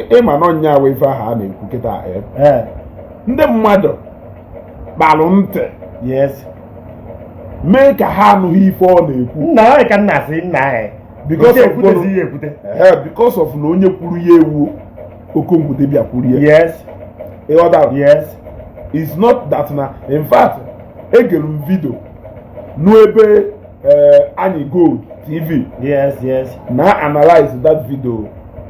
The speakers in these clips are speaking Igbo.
ịma na ọnya wee ife aha a na-ekwu kịta ndị mmadụ gbalụ ntị yes mee ka ha anụghị ife ọ na-ekwu nna anyị ka nna asị nna anyị because of na onye kwuru ya ewu Okongwute bịa kwuru ya yes yes it's not that na in fact egere m vidio n'ebe anyị Gold TV yes na analyze that video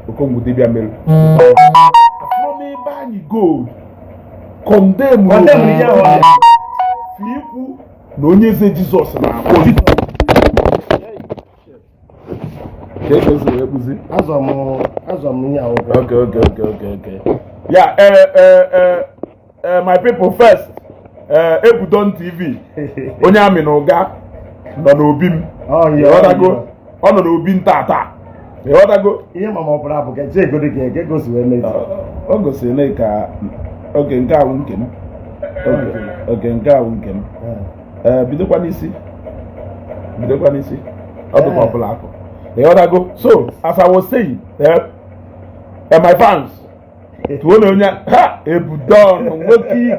Okongwute bịa mere from ebe anyị Gold condemn ya ikwu na onye eze Jizọs na-akpọ Okay. Yeah, my people first. Ebudon TV. Onye amị na ụga nọ n'obi m. Ịghọtago? Ọ nọ n'obi m tata. Ịghọtago? Ihe mama ọbụla bụ ka ego dị ka gosi wee mee. Ọ gosiri na ka oge nke ahụ nke m. Oge nke ahụ nke m. Bidokwa n'isi. Ọ dịkwa ọbụla akụ. Ịghọtago? So, as I was saying, my fans, tuone onye ha Ebudon nwoke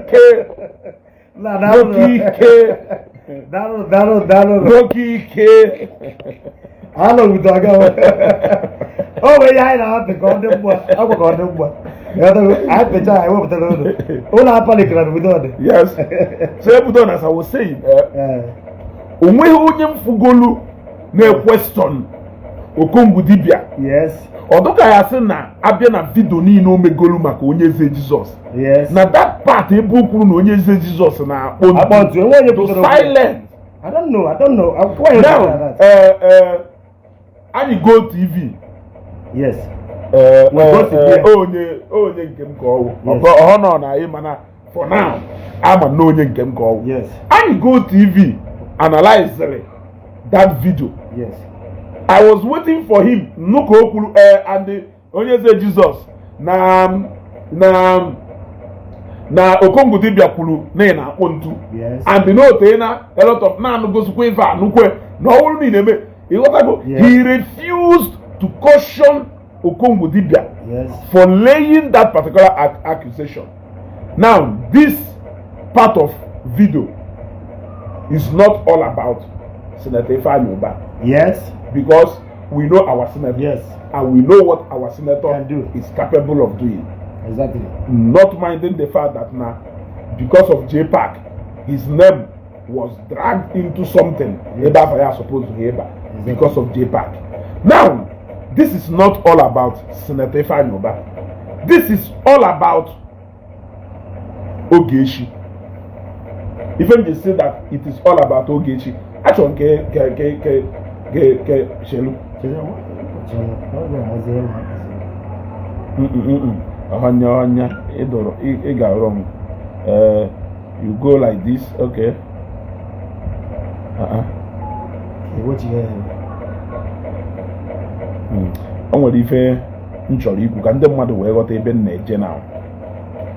ike anọ udo aga o we ya na apị ka ọ dị mgba akwa ka ọ dị mgba I picture I won't tell you. All our panic we do. Yes. So Ebudon, as I was saying, onwe onye mfugolu na question Okongwudibia. Yes. Odoka ya sị na abịa na video niile o megolu maka onye eze Jesus. Yes. Na that part ebe o kwuru na onye eze Jesus na akpọ silent. I don't know. Now, anyị Go TV. Yes. Onye nke m ka ọwụ. Ọ nọ na anyị mana for now ama na onye nke m ka ọwụ. Yes. Anyị Go TV analyze that video. Yes. I was waiting for him. Nuko okulu and onye eze Jesus na Okongwudibia kwuru na akpọ ntu. Yes. And the note na a lot of na anugosukwe ife anukwe na ọwụrụ ni na-eme. He refused to caution Okongwudibia for laying that particular accusation. Now, this part of video is not all about Senator Ifeanyi. Yes. Because we know our senator. Yes. And we know what our senator can do. Is capable of doing. Exactly. Not minding the fact that now, because of JPAC, his name was dragged into something. Yes. Supposed to hear because of JPAC. Now, this is not all about Senator Ifeanyi. This is all about Ogechi. Even they say that it is all about Ogechi. Actually, Shelu. Wrong. You go like this, okay. O nwere ife nchọrọ ikwu ka ndị mmadụ wee ghọta ebe na-eje na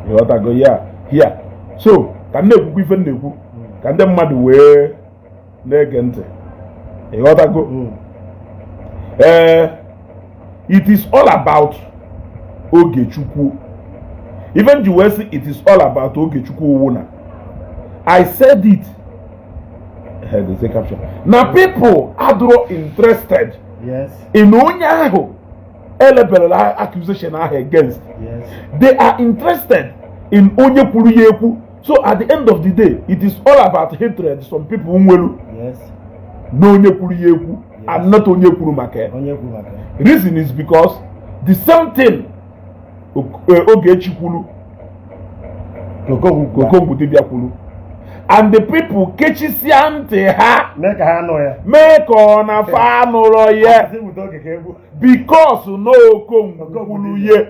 ịghọtago ya here. So ka na-ekwukwa ife na-ekwu ka ndị mmadụ wee na-ege ntị ịghọtago. It is all about Ogechukwu. Even you will see it is all about Ogechukwu Owuna. I said it. There's a caption. Now people are interested. Yes. In onyaho accusation against. Yes. They are interested in onye kwuru yeku. So at the end of the day, it is all about hatred. Some people unwelu. Yes. No onye kwuru yeku and not onye kwuru make. Reason is because the same thing Ogechi kwuru Okongwudibia kwuru. And the people kechisia ntị ha make ha no ya make ona fa nụrụ ya because no Okongwu ye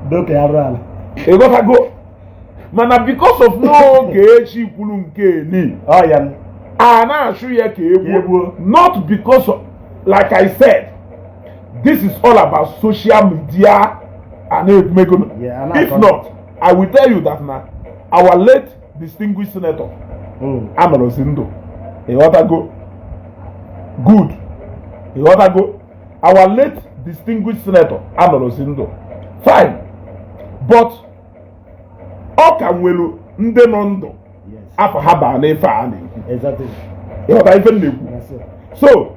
doke arala go mana because of no Ogechi kwuru nke ni a na-asụ ya ka egwu not because of, like I said, this is all about social media and if not, I will tell you that now our late distinguished senator Amaro Zindo good our late distinguished senator anọrọsi ndụ fine but ọ ka nwere ndị nọ ndụ afọ ha baa n'ife a na-ekwu ịghọta ife m na-ekwu so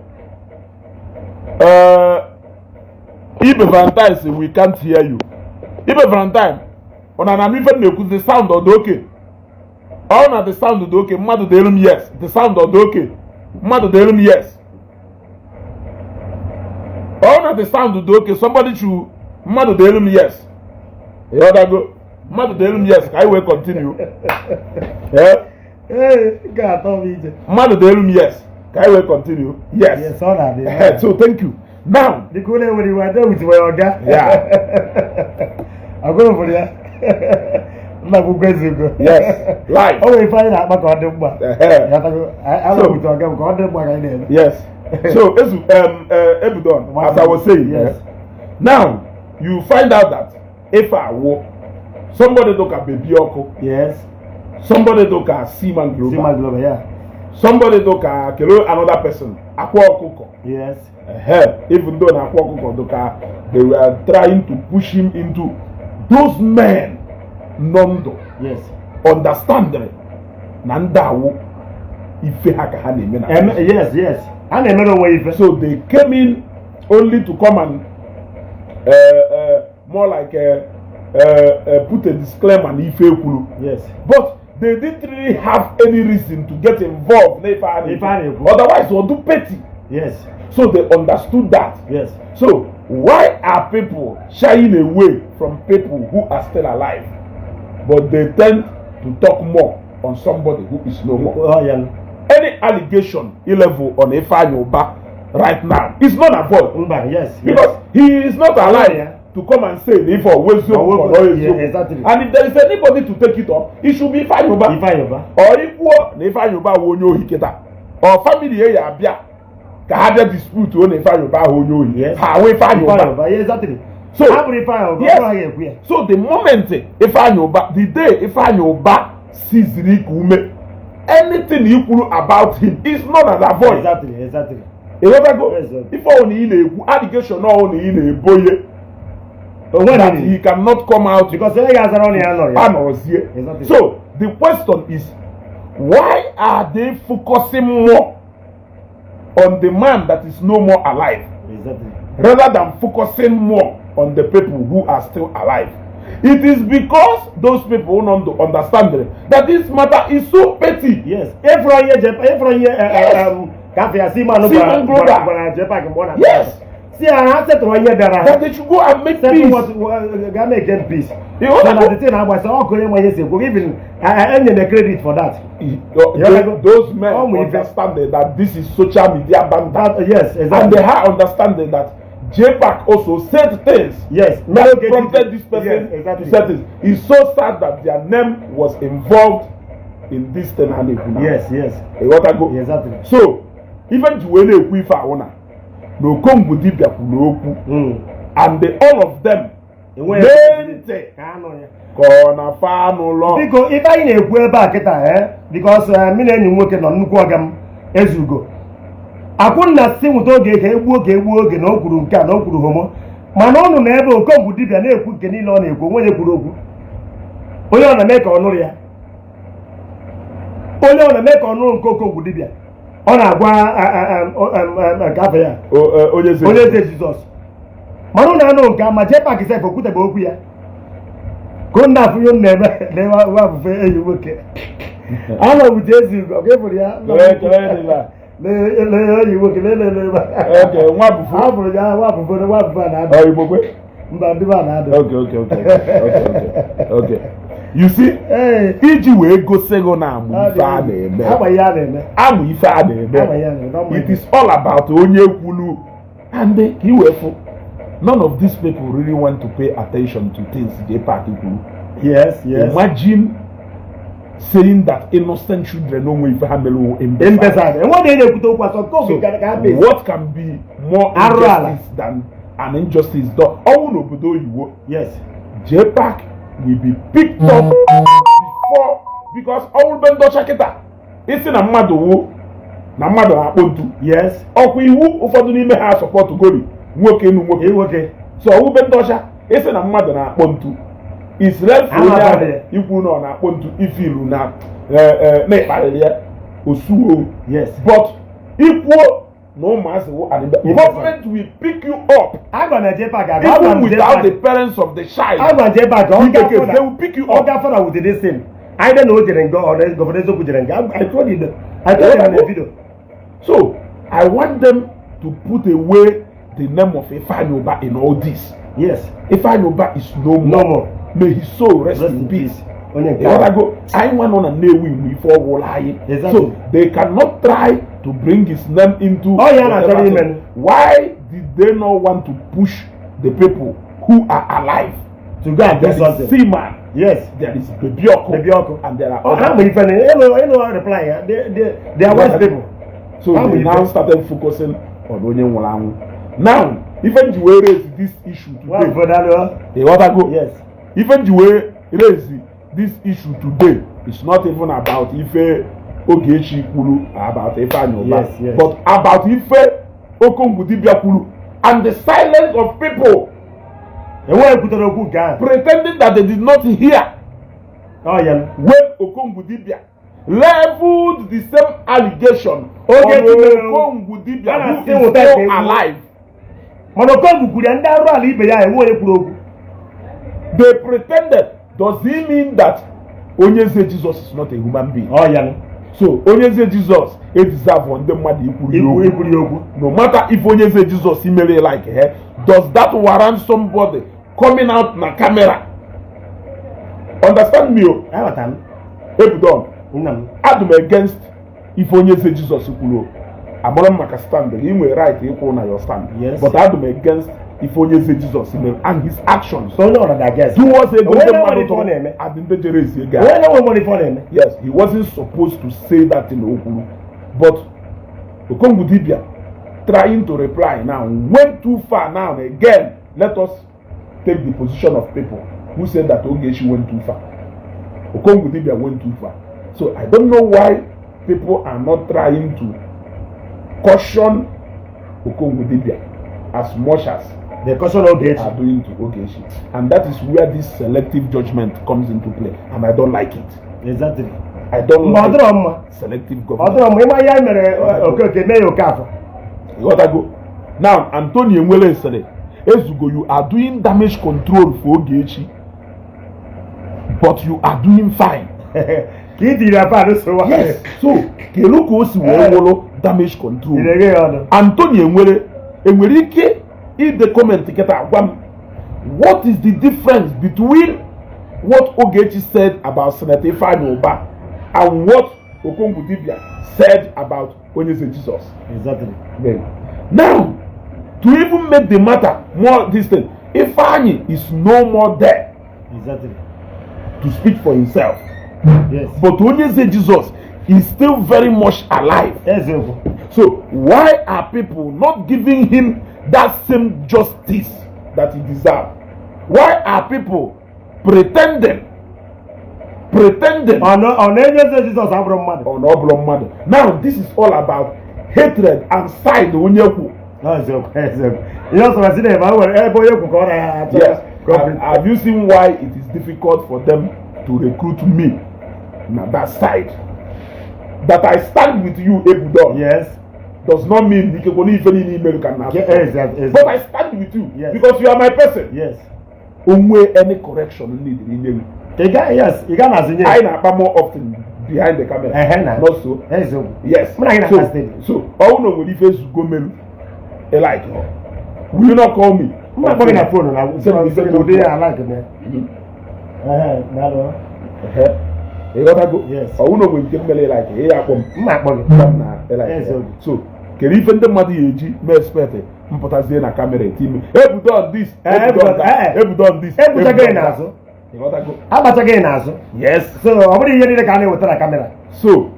Ibe Valentine say we can't hear you. Ibe Valentine ona na ife m na-ekwu the sound ọ dị okay ọ na the sound dị okay mmadụ dị elu m yes the sound ọ dị okay mmadụ dị elu m yes ọ na the sound dị okay somebody should mmadụ dị elu m yes ịghọtago mmadụ dị elu m yes ka anyị wee continue mmadụ dị elu m yes ka anyị wee continue yes so thank you now the cool when you were there with my organ I'm going for that yes live oh we find out about the book I love with organ God the book yes so Ebudon as I was saying yes now you find out that if I walk somebody look at baby oko yes somebody look at seaman global yeah somebody look at another person akwa okoko yes even though akwa okoko doka they were trying to push him into those men nondo yes understanding na ndawo ife ha ka ha na-eme na yes ha na-eme onwe ife so they came in only to come and more like put a disclaimer na ife ekwuru yes but they didn't really have any reason to get involved otherwise they would do petty yes so they understood that yes so why are people shying away from people who are still alive but they tend to talk more on somebody who is no more any allegation level on Ifeanyi Uba right now is not avoid yes because he is not alive to come and say if always exactly. And if there is anybody to take it up, it should be Ifeanyi Uba or equal Ifeanyi Uba wonyo hiketa or family ya abia ka ha bia dispute on Ifeanyi Uba wonyo hi ha we Ifeanyi Uba exactly so yes. So the moment Ifeanyi Uba the day Ifeanyi Uba sees Rikume anything you put about him is not an avoid exactly if only in a allegation or only in a boy that he cannot come out because he has here. Exactly. So the question is, why are they focusing more on the man that is no more alive rather than focusing more on the people who are still alive? It is because those people don't understand that this matter is so petty. Yes. Every year, yes. See, I answered to one year that they should go and make peace. Make peace. So that the thing I was all going when you say, even I earn the credit for that. Those men understand that this is social media banter. Yes, exactly. And they have understanding that JPAC also said things. Yes, that prompted this person. Yes, exactly. Said this. It's so sad that their name was involved in this thing. Yes. Exactly. So even Juwele Kwifa no Kongo dibia kunoku and all of them kona fa no lo because if I na-ekwu ebe a kita because me na enyi nwoke nọ nnukwu ọga m ezugo akwụnna si nwụta oge ka egbu oge na o kwuru nke a na o kwuru homo mana ọnụ na ebe Okongo dibia na-ekwu nke niile ọ na-ekwu onye kwuru okwu onye ọ na-eme ka ọ nụrụ ya onye ọ na-eme ka ọ nụrụ nke Okongo dibia ọ na-agwa gafe ya onye eze Jizọs mana ọ na-anụ nke ma JPAC sef okwutebe okwu ya ka ọ na-afụnye m na-eme wafụfe enyi nwoke anọ bute ezi ugo ka ịfụrụ ya enyi nwoke afụrụ ya wafụfe na-ada mba ndị ba na-ada okay you see iji wee gosi go na amụ ife a na-eme amụ ife a na-eme it is all about onye kwulu and ka iwefu none of these people really want to pay attention to things JPAC kwulu. Yes. Imagine saying that innocent children no if hamelo in what can be more injustice than an injustice done? Yes, JPAC will be picked up before because all bendo chaketa. It's in a madu na madu akpontu. Yes. Okwu iwu ụfọdụ n'ime ha support goli. nwoke nu nwoke so ube ndị ọcha isi na mmadụ na-akpọ ntu Israel onye ahụ ikwu na ọ na-akpọ ntu ifilu na na-ekparịrị ya osuo yes but ikwuo na ụmụazị government will pick you up even without the parents of the child they will pick you up with this thing either no jerenga or government jerenga I told you in the video so I want them to put away the name of Ifeanyi in all this. Yes. Ifeanyi is no more. May his soul rest in peace. I want on a name before so they cannot try to bring his name into. Why did they not want to push the people who are alive to go and do something? Seaman. Yes. There is Bebioko. And there are other reply. They are wise people. So they now started focusing on Onyenwalangu. Now, even the way raise this issue today, yes. Even the way raise this issue today, it's not even about Ife Ogechi Kulu, about Ifeanyi, yes. but about Ife Okongudibia Kulu and the silence of people pretending that they did not hear when Okongudibia leveled the same allegation on Okongudibia who is still alive. They pretended. Does he mean that Onyeze Jesus is not a human being? So Onyeze Jesus is deserve on the money. No matter if Onyeze Jesus he may like her, does that warrant somebody coming out na camera? Understand me? I'm against if Onyeze Jesus kulo. I'm not make a stand. You may right equal na your stand. Yes. But I'm against if Onyeze Jesus and his actions. So no, I guess. He was a good man. I didn't raise a guy. Yes, he wasn't supposed to say that in Okulu. But Okongudibia trying to reply now went too far now. Again, let us take the position of people who said that Ogechi went too far. Okongudibia went too far. So I don't know why people are not trying to caution Okongudibia as much as the caution Ogechi are doing to Ogechi. And that is where this selective judgment comes into play. And I don't like it. Exactly. I don't like selective government. You gotta go. Now, Antonio Mwele said, Ezugo, you are doing damage control for Ogechi, but you are doing fine. Yes. So, Keluko si wolo damage control. Antonio Mwele, Enwerike, if the comment what is the difference between what Ogechi said about Senator Ifeanyi and what Okongudibia said about Onyeze Jesus? Exactly. Now, to even make the matter more distant, Ifeanyi is no more there. Exactly. To speak for himself. Yes. But Onyeze Jesus is still very much alive. Yes. So why are people not giving him that same justice that he deserves? Why are people pretending on Jesus now this is all about hatred and side. Yes. Have you seen why it is difficult for them to recruit me? Now that side that I stand with you, Ebudon. Yes. Does not mean you can only even in email can have. Yes. But I stand with you. Yes. Because you are my person. Yes. Any correction needed in email. Yes. You can I know more often behind the camera. Not so. Yes. So I know when you face go mail. Like, will you not call me? I'm not calling a phone. I like it. You gotta go. Yes. I know when you get me like, hey, I come. So, can even the mother age me expect it? Mpotazia na camera team. Hey, we done this. Hey, we done this. Hey, we again now. You gotta go. How about again now? Yes. So, how many years did I with the camera? So,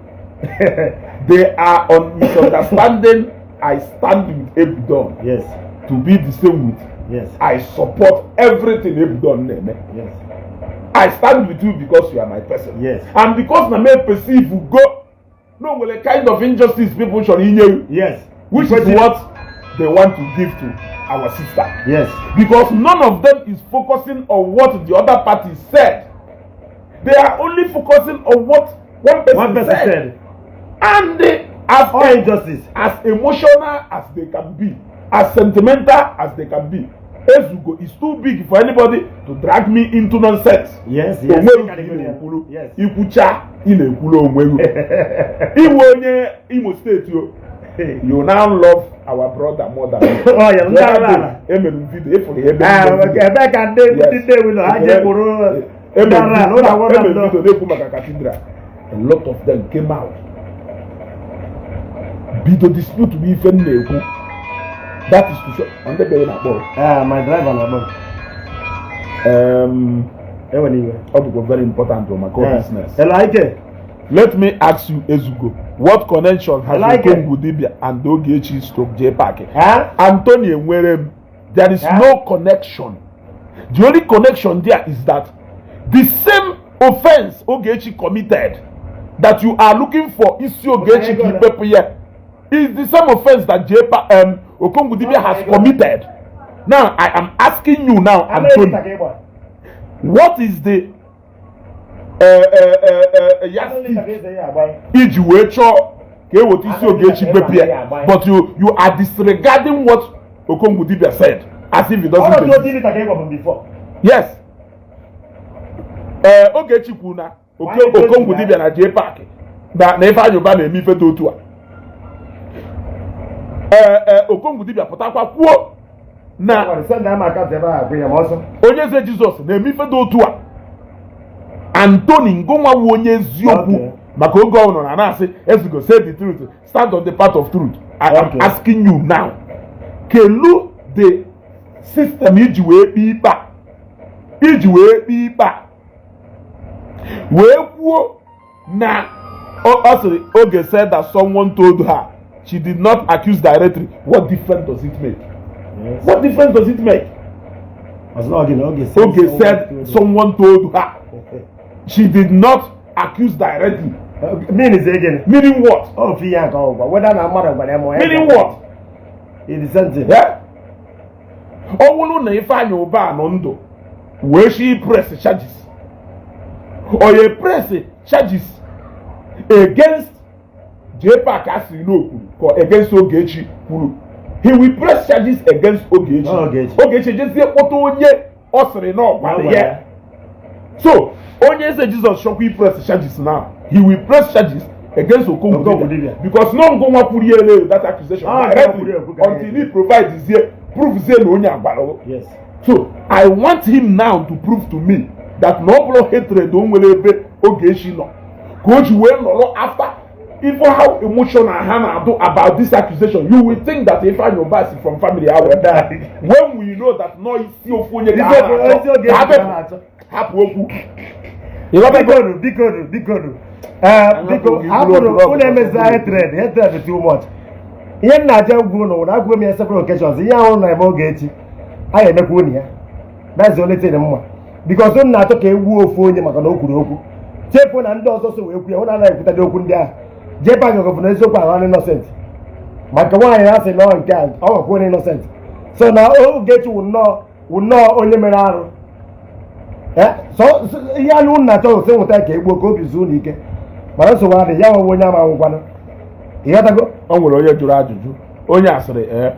they are on misunderstanding. I stand with Ebudon. Yes. To be the same with. Yes. I support everything Ebudon name. Yes. I stand with you because you are my person. Yes. And because I may perceive you go. No, well, a kind of injustice people should hear you. Yes. Which is what they want to give to our sister. Yes. Because none of them is focusing on what the other party said. They are only focusing on what one person said. And they are as emotional as they can be, as sentimental as they can be. Ezugo is too big for anybody to drag me into nonsense. Yes. Ikucha inekulu onwego. Iwe onye Imo State you now love our brother more than me. Oh yeah, Emelu video ifo ebe. Ebe ka ndị we no aje kuru. Emelu video maka cathedral. A lot of them came out. Bido dispute with ife na-ekwu. That is to show. On the day na board. My driver na board. Anyway, very important to my core business. Let me ask you, Ezugo, what connection has Okongu Dibia and Ogechi Okeke Njaka? Anthony Nwerem, there is no connection. The only connection there is that the same offense Ogechi committed that you are looking for issue Ogechi Kipepuye is the same offense that Okongu Dibia has committed. Now I am asking you now, Anthony, what is the iji wee chọọ ka eweta isi Ogechi Pepie, but you are disregarding what Okongu Dibia said as if it doesn't exist. Yes. Ogechi kwuru na Okongu Dibia na J Park na ife anyị ụba na-eme ife dị otu a. Okongu Dibia pụtakwa kwuo na onye eze Jizọs na-eme ife dị otu a. Anthony Ngonwa wu onye eziokwu maka oge ọ nọ na asị Ezugo say the truth, stand on the path of truth. I am asking you now, kelu the system iji wee kpee ikpe wee kwuo na ọ sịrị Oge said that someone told her she did not accuse directly. What difference does it make? Yes. What difference does it make? Oge said someone told her she did not accuse directly. Meaning what? Meaning what? It is something. Yeah? Owulu na Ifeanyi Uba no ndo where she press charges. Or you press charges against J-Park as you know, or against Ogechi Kulu. He will press charges against Ogechi. Ogechi just say what onye osre no yeah. So onye say Jesus should we press charges now. He will press charges against Okongu Dibia because no Ngonwa put that accusation directly until he provides proof say no onye agbaro. Yes. So I want him now to prove to me that no blood hatred don't will Ogechi no. Coach well no after even how emotional Hannah do about this accusation, you will think that if I know Basi from family I will die. When we know that no is still funny hatred too much. Ihe nna aja ugwu no na agwo me several occasions. Ihe ahụ na eme Ogechi. Aye emekwu ni ya. That's the only thing mma. Because nna atọ ka ewu ofu onye maka na okwuru okwu. Chefu na ndị ọzọ so wee kwu ya, ọ na ekwuta dị okwu ndị ahụ. J-Park go na eziokwu ahụ innocent. Maka nwaanyị asị no nke a, ọ bụ innocent. So na Ogechi will know onye mere arụ. So ihe anụ nna atọ so nweta ka egbo ka obi zuo n'ike. Mana nsogbu adị ya nwe onye ama ngwanụ. Ịghọtago? O nwere onye jụrụ ajụjụ. Onye asịrị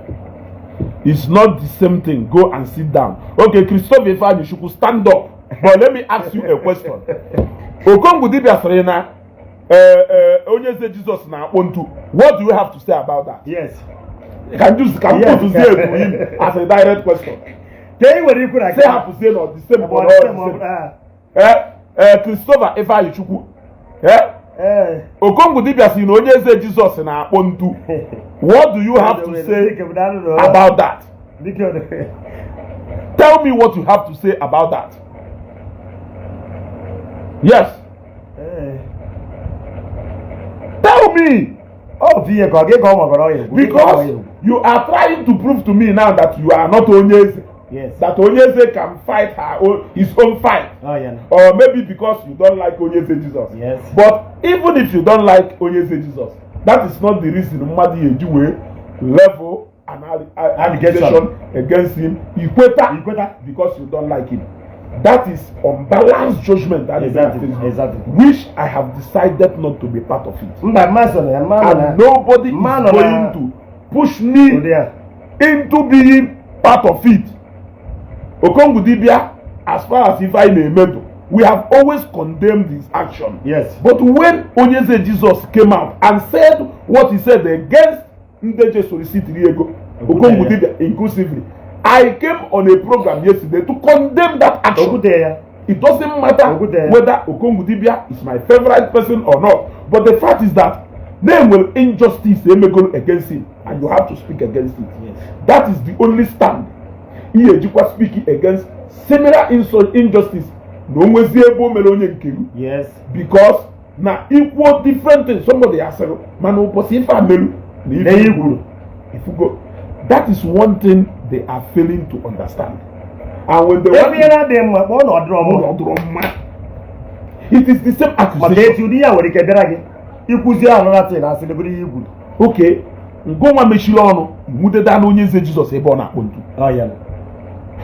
it's not the same thing. Go and sit down. Okay, Christopher Ifeanyi Chukwu, stand up. But let me ask you a question. Okongu Dibia sịrị na onye eze Jesus na akpọ ntu. What do you have to say about that? Yes. Can you say to him as a direct question? Say have to say not the same about Christopher Ifeanyi Chukwu. Okongu Dibia sị na onye eze Jesus na akpọ ntu. What do you have to say about that? Tell me what you have to say about that. Yes. Tell me. Because you are trying to prove to me now that you are not Onyeze. Yes. That Onyeze can fight his own fight. Oh, yeah. Or maybe because you don't like Onyeze Jesus. Yes. But even if you don't like Onyeze Jesus, that is not the reason Mmadi Ejiwe level an allegation against him, Ikweta, because you don't like him. That is unbalanced judgment. Exactly. Which I have decided not to be part of it. And nobody is going to push me into being part of it. Okongudibia, as far as if I may meddle, we have always condemned his action. Yes. But when Onyeze Jesus came out and said what he said against Ndeje Solicitiriego, Okongudibia inclusively, I came on a program yesterday to condemn that action. It doesn't matter whether Okongudibia is my favorite person or not. But the fact is that name will injustice against him, and you have to speak against it. Yes. That is the only stand. Iyejikwa speaking against similar injustice. Yes. Because na equal different things. Somebody has said, "Manu posifa melu." If you go, that is one thing they are failing to understand. And when they want it is the same accusation. Okay, ngoma mechiri ọnụ nwudeda na onye nze Jizọs ebe ọ na-akpọ ntu.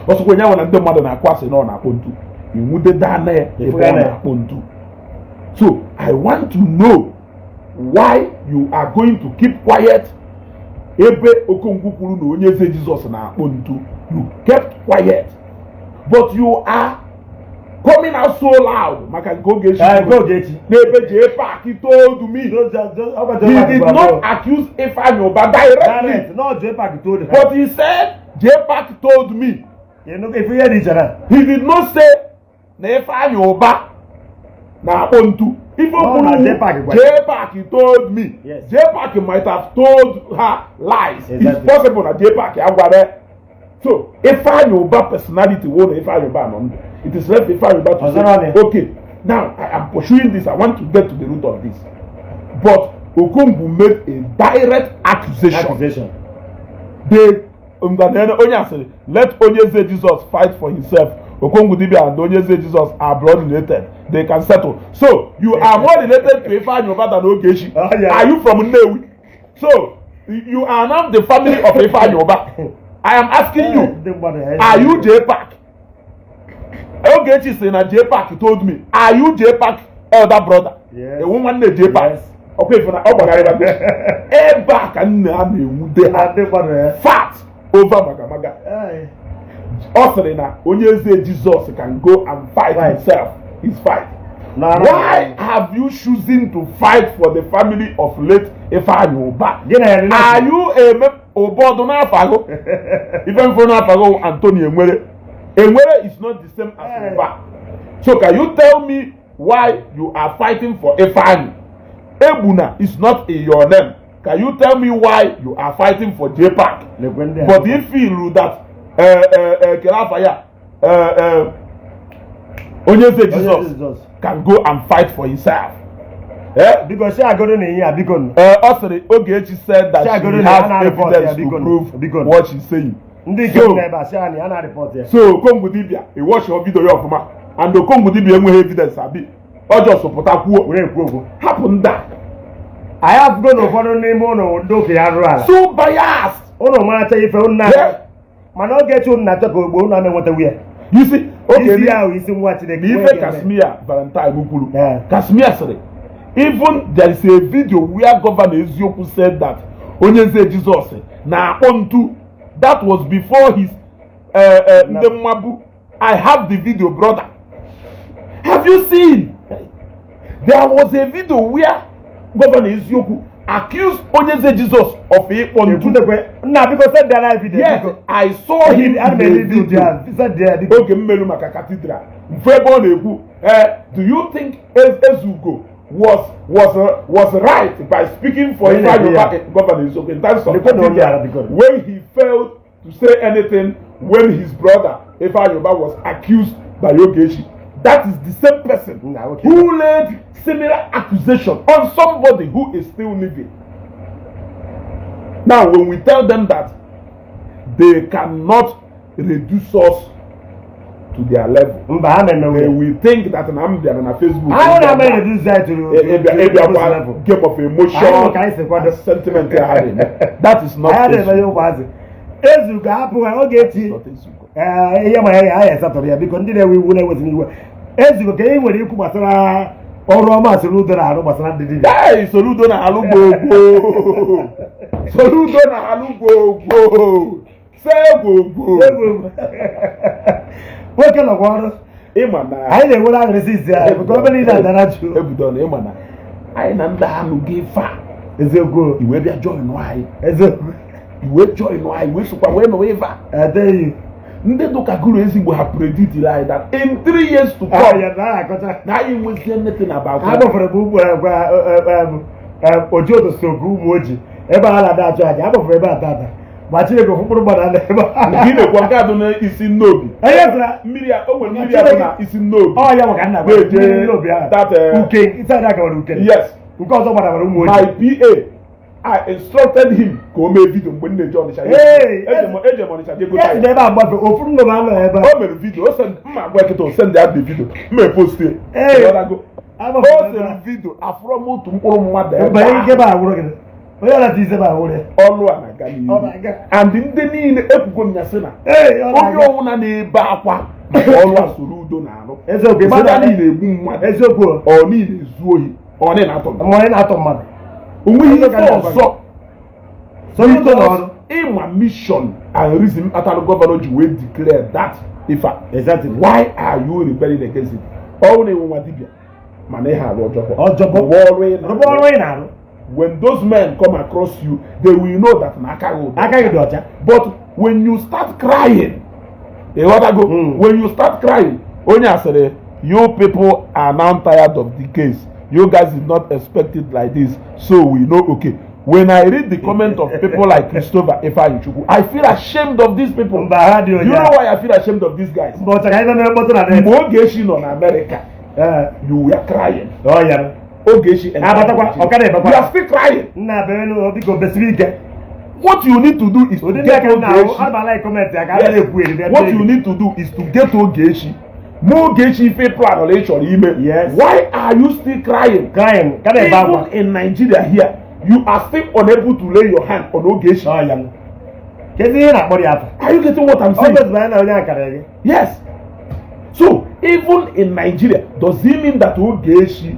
Ọsọ kwenye wana ndị mmadụ na-akwa asị na ọ na-akpọ ntu. Nwudeda na ebe ọ na-akpọ ntu. So I want to know why you are going to keep quiet. Ebe Okongwu kwuru na onye nze Jizọs na-akpọ ntu. You kept quiet, but you are coming out so loud. Maka Ogechi. Nebe J Park, he told me. He did not accuse Ifanyoba directly. No, J Park told him. But he said J Park told me. You know, if you hear each other. He did not say na Ifanyoba na Ontu. Even J Park he told me. Yes. J Park might have told her lies. Exactly. It's possible that J Park there. So Ifanyoba personality won't Ifanyoba no. It is left Ifanyoba to say, okay, now I am pursuing this. I want to get to the root of this. But Okongwu made a direct accusation. They let Onyeze Jesus fight for himself. Okongwudibia and Onyeze Jesus are blood related. They can settle. So you are more related to Ifanyoba than Ogechi. Are you from Nnewi? So you are now the family of Ifanyoba. I am asking you, are you J Park? Ogechi saying J Park told me, are you J Park elder brother? Yes. The woman named J Park. Yes. Okay, for now, back and fat over Magamaga. Also, now, Onyeze Jesus can go and fight himself. His fight. Why have you chosen to fight for the family of late Ifanyoba? Are you a Obodona Fago? Even for Nafago, Antonio Emwere. Emwere is not the same as Yoba. So can you tell me why you are fighting for Ifanyo? Ebuna is not in your name. Can you tell me why you are fighting for J Park? But if you feel that Kelafaya Onyeze Jesus can go and fight for himself. Because she are going in here, because also Ogechi said that she has evidence to prove what she's saying. So Okongwudibia, he watch your video of ma, and Okongwudibia have evidence abi. Or just support happen that. I have gone over name on do so biased. Oh no, man, tell you for now. Man, I'll get you not to go on what we. You see, okay, now is what the Kashmir Valentine Mukulu. Kashmir said, even there is a video where Governor Ezioku said that Onyeze Jesus na onto that was before his Ndemabu. I have the video, brother. Have you seen? There was a video where Governor Ezioku accused Onyeze Jesus of a onto. Now because that there video. Yes, I saw him in the video. Okay, Melumaka Cathedral. Do you think Ezugo was right by speaking for Governor Ezioku in terms of when he failed to say anything when his brother Ifanyoba was accused by Ogechi? That is the same person who laid similar accusation on somebody who is still living. Now, when we tell them that they cannot reduce us to their level. They will think that I'm there on Facebook. I don't know how to do that to game of emotion and sentiment. That is not Ezugo happen Ogechi. Because ndị we wouldn't was anywhere. Ezugo ka e nwere ikwu gbasara ọrụ ọma Soludo na arụ gbasara ndị dibịa. Hey, Soludo na arụ gbogbo. Soludo na arụ gbogbo. Say gbogbo. Nwoke nọkwa ọrụ. Ịma na anyị na-enwere agresisi ya because ọbụla ị na-adara jụ. Ebudo na ịma na anyị na ndị anụ ga-efa. Eziokwu. Iwe bịa join anyị. Eziokwu. Iwe join anyị wee sokwa wee nọ eva. Adeyi. Ndị dụka guru ezigbo ha predict like that in 3 years to come. Na anyị nwezie nnete na bakwa. Ha gbafere bụ ugbu oji otosogo ụmụ oji ebe a na-ada achụ aja. Ha gbafere ebe a tata. Ma Chineke mkpụrụ mmadụ a na-ebe a. Gị na-ekwu nke adụ n'isi nnobi. Mmiri o nwere mmiri adụ na isi nnobi. Ọ ya maka nna gwa mmiri nnobi ahụ. Uke ịsa ada akawara uke. Yes. Nke ọzọ gbadabara ụmụ oji. My PA, I instructed him ka o mee video mgbe nne John Ọnịcha. Eje m Ọnịcha jego taa. Ebe a gbafe ofu nnụnụ anọ ebe a. O mere video, mma agwa ekete o send out the video. Mma post it. O sere video afro m otu mkpụrụ mmadụ ebe. Mgbe ike ba agwụrụ gị. Onye ọla tize ba agwụrụ. Ọlụ a na-aga n'ihu. And ndị niile ekwugo m ya sị na onye ọnwụna na-ebe akwa maka ọlụ a Soludo na-arụ. Eziokwu mmadụ niile egbu mmadụ. Eziokwu ọ niile ezu ohi. Ọ na-atọ mmadụ. Onwe ihe ọzọ. Soludo n'ọrụ. Ịma mission and reason kpatara gọvanọ ji wee declare that ifa. Exactly. Why are you rebelling against it? Ọ na-enwe nwa dibịa mana ihe arụ ọjọọ. Ọrụ ị na-arụ. When those men come across you, they will know that akaghị dị ọcha. But when you start crying, when you start crying, onye asịrị, you people are now tired of the case. You guys did not expect it like this, so we know. Okay. When I read the comment of people like Christopher Ifeanyichukwu, I feel ashamed of these people. You know why I feel ashamed of these guys? Ogechi nọ na America, you were crying. Ogechi and you are still crying. What you need to do is to get Ogechi. What you need to do is to get Ogechi. Ogechi if a plan or email. Why are you still crying? Even in Nigeria here, you are still unable to lay your hand on Ogechi. Are you getting what I'm saying? Yes. So even in Nigeria, does it mean that Ogechi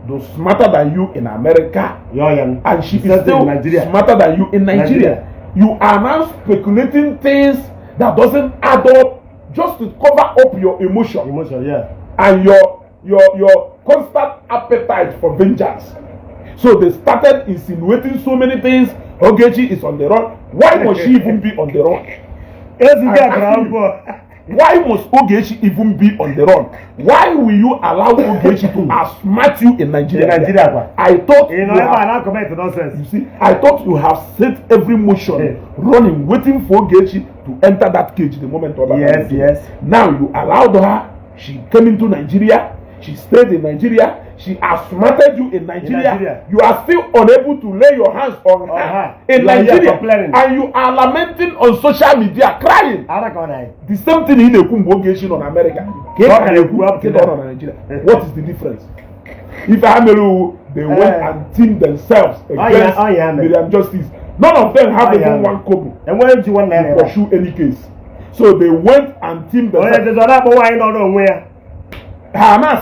is smarter than you in America? And she is still smarter than you in Nigeria. You are now speculating things that doesn't add up just to cover up your emotion. And your constant appetite for vengeance. So they started insinuating so many things. Ogechi is on the run. Why must she even be on the run? Why must Ogechi even be on the run? Why will you allow Ogechi to outsmart you in Nigeria? I thought you see, I thought you have set every motion running, waiting for Ogechi to enter that cage the moment. Yes. Now you allowed her. She came into Nigeria. She stayed in Nigeria. She outsmarted you in Nigeria. You are still unable to lay your hands on her in Nigeria. And you are lamenting on social media, crying. The same thing in Ogechi on America. What is the difference? If they went and teamed themselves against Mariam Justice, none of them have even one kobo to pursue any case. So they went and teamed themselves. Hana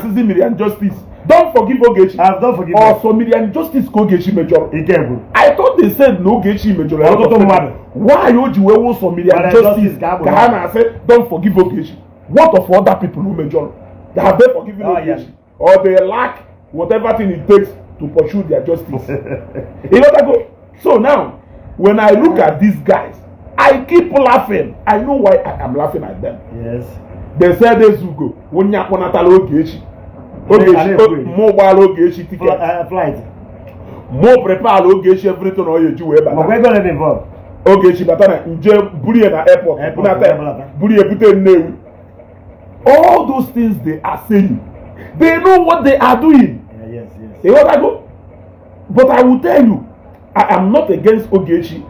Sisi Mariam Justice. Don't forgive Ogechi. Don't forgive. Also Mariam Justice Ogechi major. I thought they said no Ogechi major. Why you will for Mariam Justice? Hana said don't forgive Ogechi. What of other people who major? They have they forgiven Ogechi, or they lack whatever thing it takes to pursue their justice. So now, when I look at these guys, I keep laughing. I know why I am laughing at them. Yes. They said this will go. When you want to Ogechi, more while Ogechi ticket. Flight. More prepare Ogechi everything or you do. Ogechi batana nje buri na airport. Buri put name. All those things they are saying, they know what they are doing. Yes. You want to go? But I will tell you, I am not against Ogechi.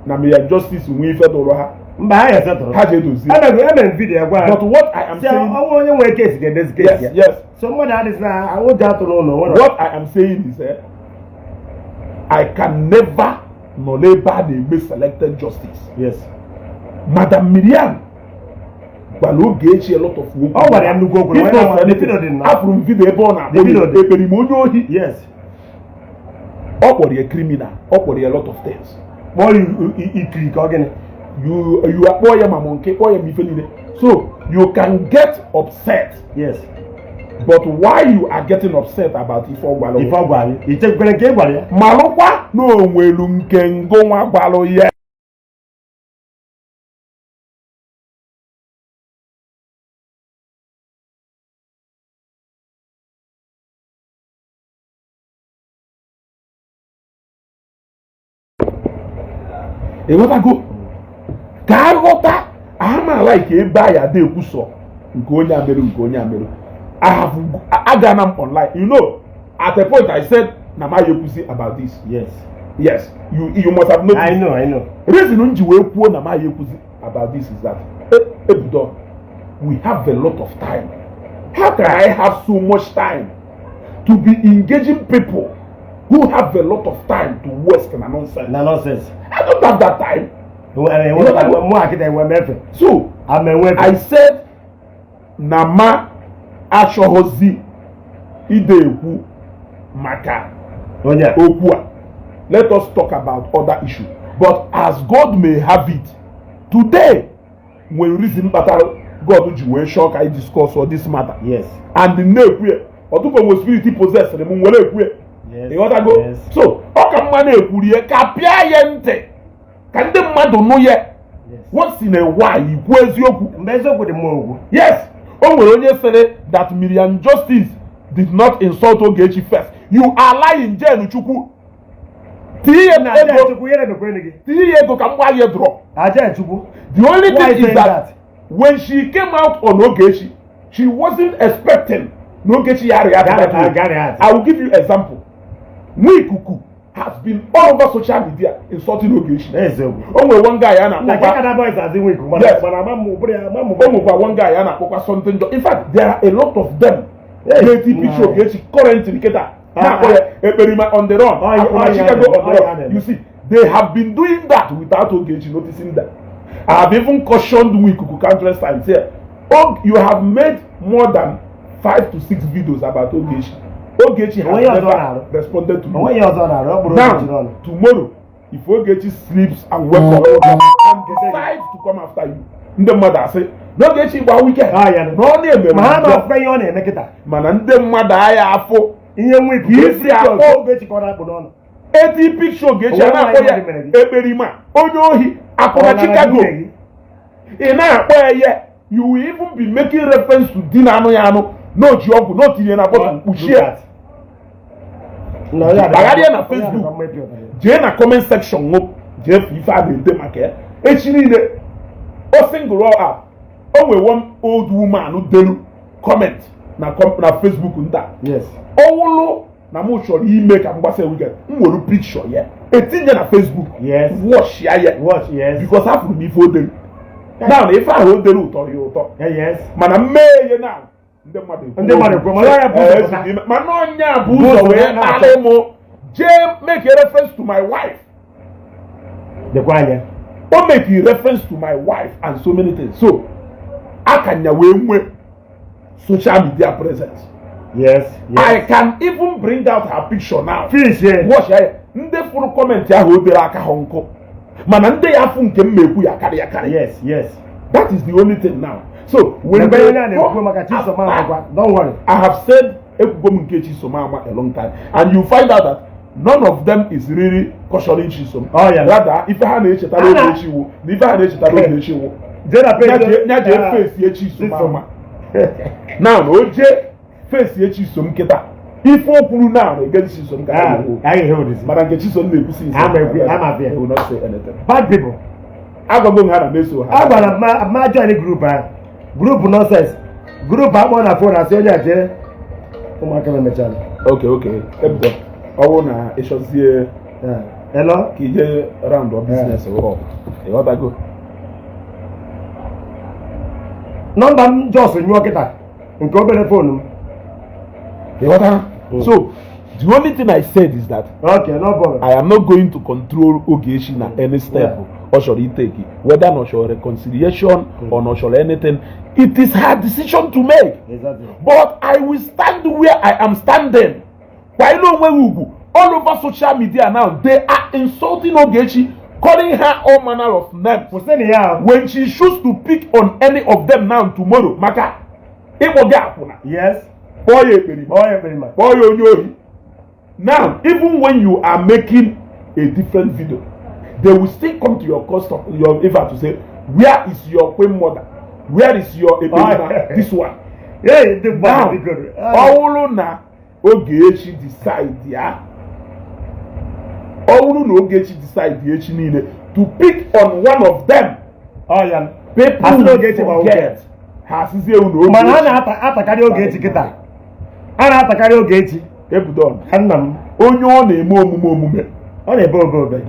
na mere justice nwee ife dụrụ ha mba ha setụrụ ha ji edozi eme video gwa but what I am saying ọnwa onye nwere case ga-edezi case ya yes so mmadụ adịghị na ahụ ji atụrụ ụlọ what I am saying is I can never nọ n'ebe a na-eme selected justice yes Madam Mariam gwara Ogechi a lot of work ọ gwara ya nnukwu okwu afụrụ m video ebe ọ na-akpọ ekperi m onye ohi yes ọ kpọrọ ya criminal ọ kpọrọ ya a lot of things kpọọ ikiri ka ọ gịnị you akpọ ya ma nke kpọọ ya ma ife niile so you can get upset yes but why you are getting upset about ife ọgwalụ ichekwere nke ị gwara ya malụkwa na onwelu nke ngo nwa gbalụ ya ịghọtago ka aghọta amaala ike ebe a ya dị ekwusọ nke onye amerụ nke onye amerụ agana m online you know at a point I said na ma ekwusi about this yes you must have noticed I know reason m ji wee kwuo na ma ekwusi about this is that ebudo we have a lot of time how can I have so much time to be engaging people who have a lot of time to waste na nonsense I don't have that time so I said na ma achọghọzi ide ekwu maka okwu a let us talk about other issues but as God may have it today when reason kpatara God ji wee chọọ ka I discuss all this matter yes and na-ekwu ọtụkọ nwe spirit possessed m nwere ekwu ịghọtago so ọ ka mma na-ekwuri ya ka pịa ya ntị ka ndị mmadụ nụ ya once in a while ikwu eziokwu mgbe eziokwu dị mma okwu yes o nwere onye sịrị that Mariam Justice did not insult Ogechi first you are lying Jen Chukwu tinye ego ka mgba ya drop the only thing is that when she came out on Ogechi she wasn't expecting no Ogechi yari. I will give you example Nwikuku has been all over social media insulting Ogechi. Only one guy one guy something. In fact, there are a lot of them. Ogechi currently on the run. You see, they have been doing that without Ogechi noticing that. I have even cautioned Nwikuku countless times here. Oh, you have made more than 5 to 6 videos about Ogechi. Ogechi has never responded to me. Now, tomorrow, if Ogechi sleeps and wakes up and decides to come after you, the mother say, no Ogechi by weekend. No name. Man, and the mother I have for. Eti picture Ogechi anakoya eberima onyohi akona Chicago. You will even be making reference to Dinano Yano. No joke, no tinye na bottom ushia. Bagadia na Facebook. Je na comment section no. Je fifa de demake. Echini de o single up. O we one old woman no delu comment na Facebook nta. Yes. Owolo na mo sure he make am gbase weekend. Nwolu picture ye. Etinye na Facebook. Yes. Watch ya ye. Watch yes. Because half will be for them. Now if I hold the root or you talk. Yes. Mana me now. Ndị mmadụ kwa manonya buzo we alemo je make a reference to my wife. The kwanya. O make a reference to my wife and so many things. So akanya we social media presence. Yes. I can even bring out her picture now. Finish here. Watch here. Ndị furu comment ya ho dere aka honko. Mana ndị ya fu nke mmekwu ya karị. Yes. That is the only thing now. So when don't worry. I have said Nkechi Somama a long time, and you find out that none of them is really cautioning Chisom. Oh yeah. Rather, if I had a Chisom, if I had a Chisom, now Oje face Chisom Keta. If all pulu now against Chisom, I hear this. But Chisom I will not say anything. Bad people. I'm going to have a meso. I'm going to join a group nonsense. Group I'm on a phone. I say that. Oh my God, okay. I want to Hello? Ka ije round of business up. Ịghọtago? Nọmba m just nyụọ kịta nke obere phone m. Ịghọta? So, the only thing I said is that Okay, no problem. I am not going to control Ogechi na any step or shall he take it. Whether or shall reconciliation or not shall anything, it is her decision to make. Exactly. But I will stand where I am standing. Why no Ugu? All over social media now, they are insulting Ogechi, calling her all manner of names. When she chooses to pick on any of them now tomorrow, Maka, yes. Now, even when you are making a different video, they will still come to your Eva to say, where is your queen mother? Where is your this one? Yeah, now, all na Ogechi decide, yeah. All no Ogechi decide to pick on one of them. Oh yeah. People forget. Mana atakari Ogechi kita. Ana atakari Ogechi. Ebudon. Annam. Onye ọ na-eme omume. Ọ na-ebe obe.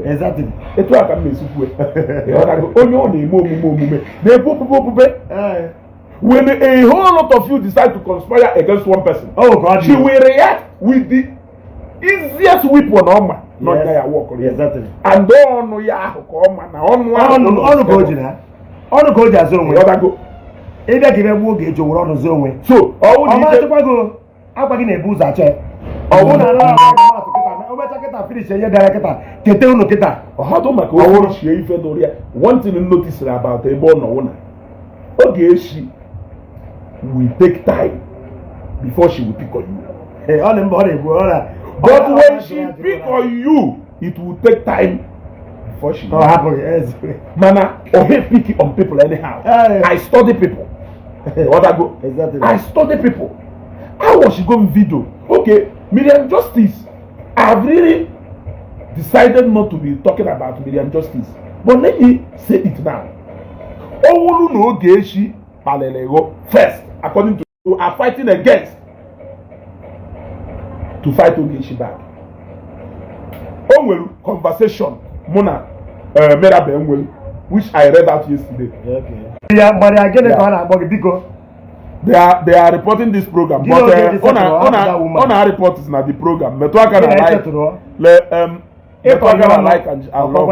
Exactly. Etu aka m na-esikwu. Onye ọ na-eme omume. Na-ebe omume. When a whole lot of you decide to conspire against one person, oh God, she will react with the easiest weapon on man. Not that work. Exactly. And on ya come na on go jina. On go ja zo nwe. Odago. Ebe ka ebe gbo ga-ejo woro no zo nwe. So, owu ni je kwago agba gi na ebu uza che. Owu na ala ma to kita. O mecha kita finish ye dara kita. Kete unu kita. How do make owo shie ife do ria. One thing you notice about ebe ọ nọ wona. Ogechi will take time before she will pick on you. Hey, all them body go all. But when she pick on you, it will take time before she. Oh, happen, yes. Mana, or hate picking on people anyhow. I study people. What I go? Exactly. I study people. How was she going video? Okay, Miriam Justice. I've really decided not to be talking about Miriam Justice. But let me say it now. Owulu no Ogechi Palelego first, according to you, are fighting against to fight Ogechi back. Onwelu conversation Mona Merabe Onwelu, which I read out yesterday. Okay. Yeah, but again, they are reporting this program. But on our report is not the program. Metwaka like and love.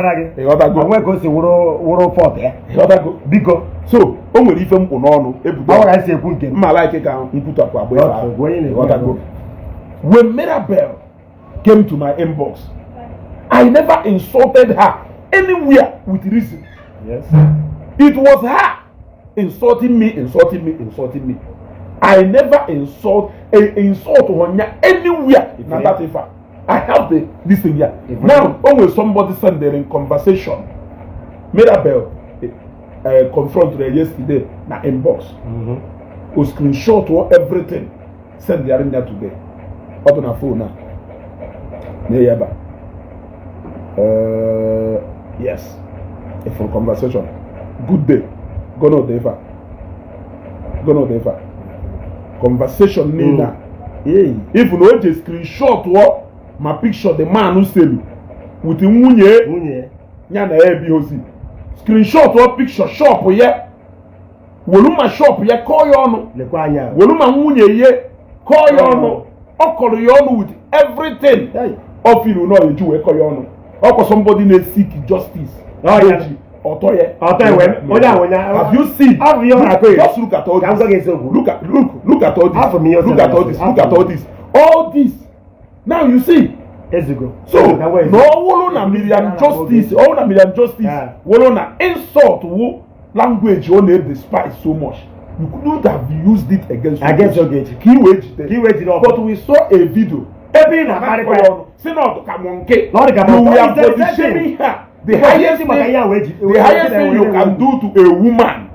So, onwere ife m kwụ n'ọnụ ebudo. Mma like ka nkwutu akwa agba. When Mirabel came to my inbox, I never insulted her anywhere with reason. Yes. It was her insulting me. I never insult Honya anywhere. I have this thing here. Now, when somebody send there in conversation, Mirabel confront her yesterday na inbox. Who screenshot or everything. Send there in there today. Open a phone now. Yes. A full conversation. Good day. Go no deva. Conversation Nina. If you know a screenshot or my picture, the man who sell with the munye. Nyana ABOC. Screenshot or picture shop ye. Woluma shop ye call you on. Woluma munye ye call you on. Call you on with everything. Of you know you do call you on. Or somebody needs seek justice. Oh yeah. Have you seen? Just look at all this. Look at all this. All this. Now you see. So no na Mariam Justice. All na Mariam Justice. Na insult who language you only despise so much. You couldn't have used it against Ogechi. Keyword. But we saw a video. Every na Sinod Kamonke. You are positioning her. The highest thing you can do to a woman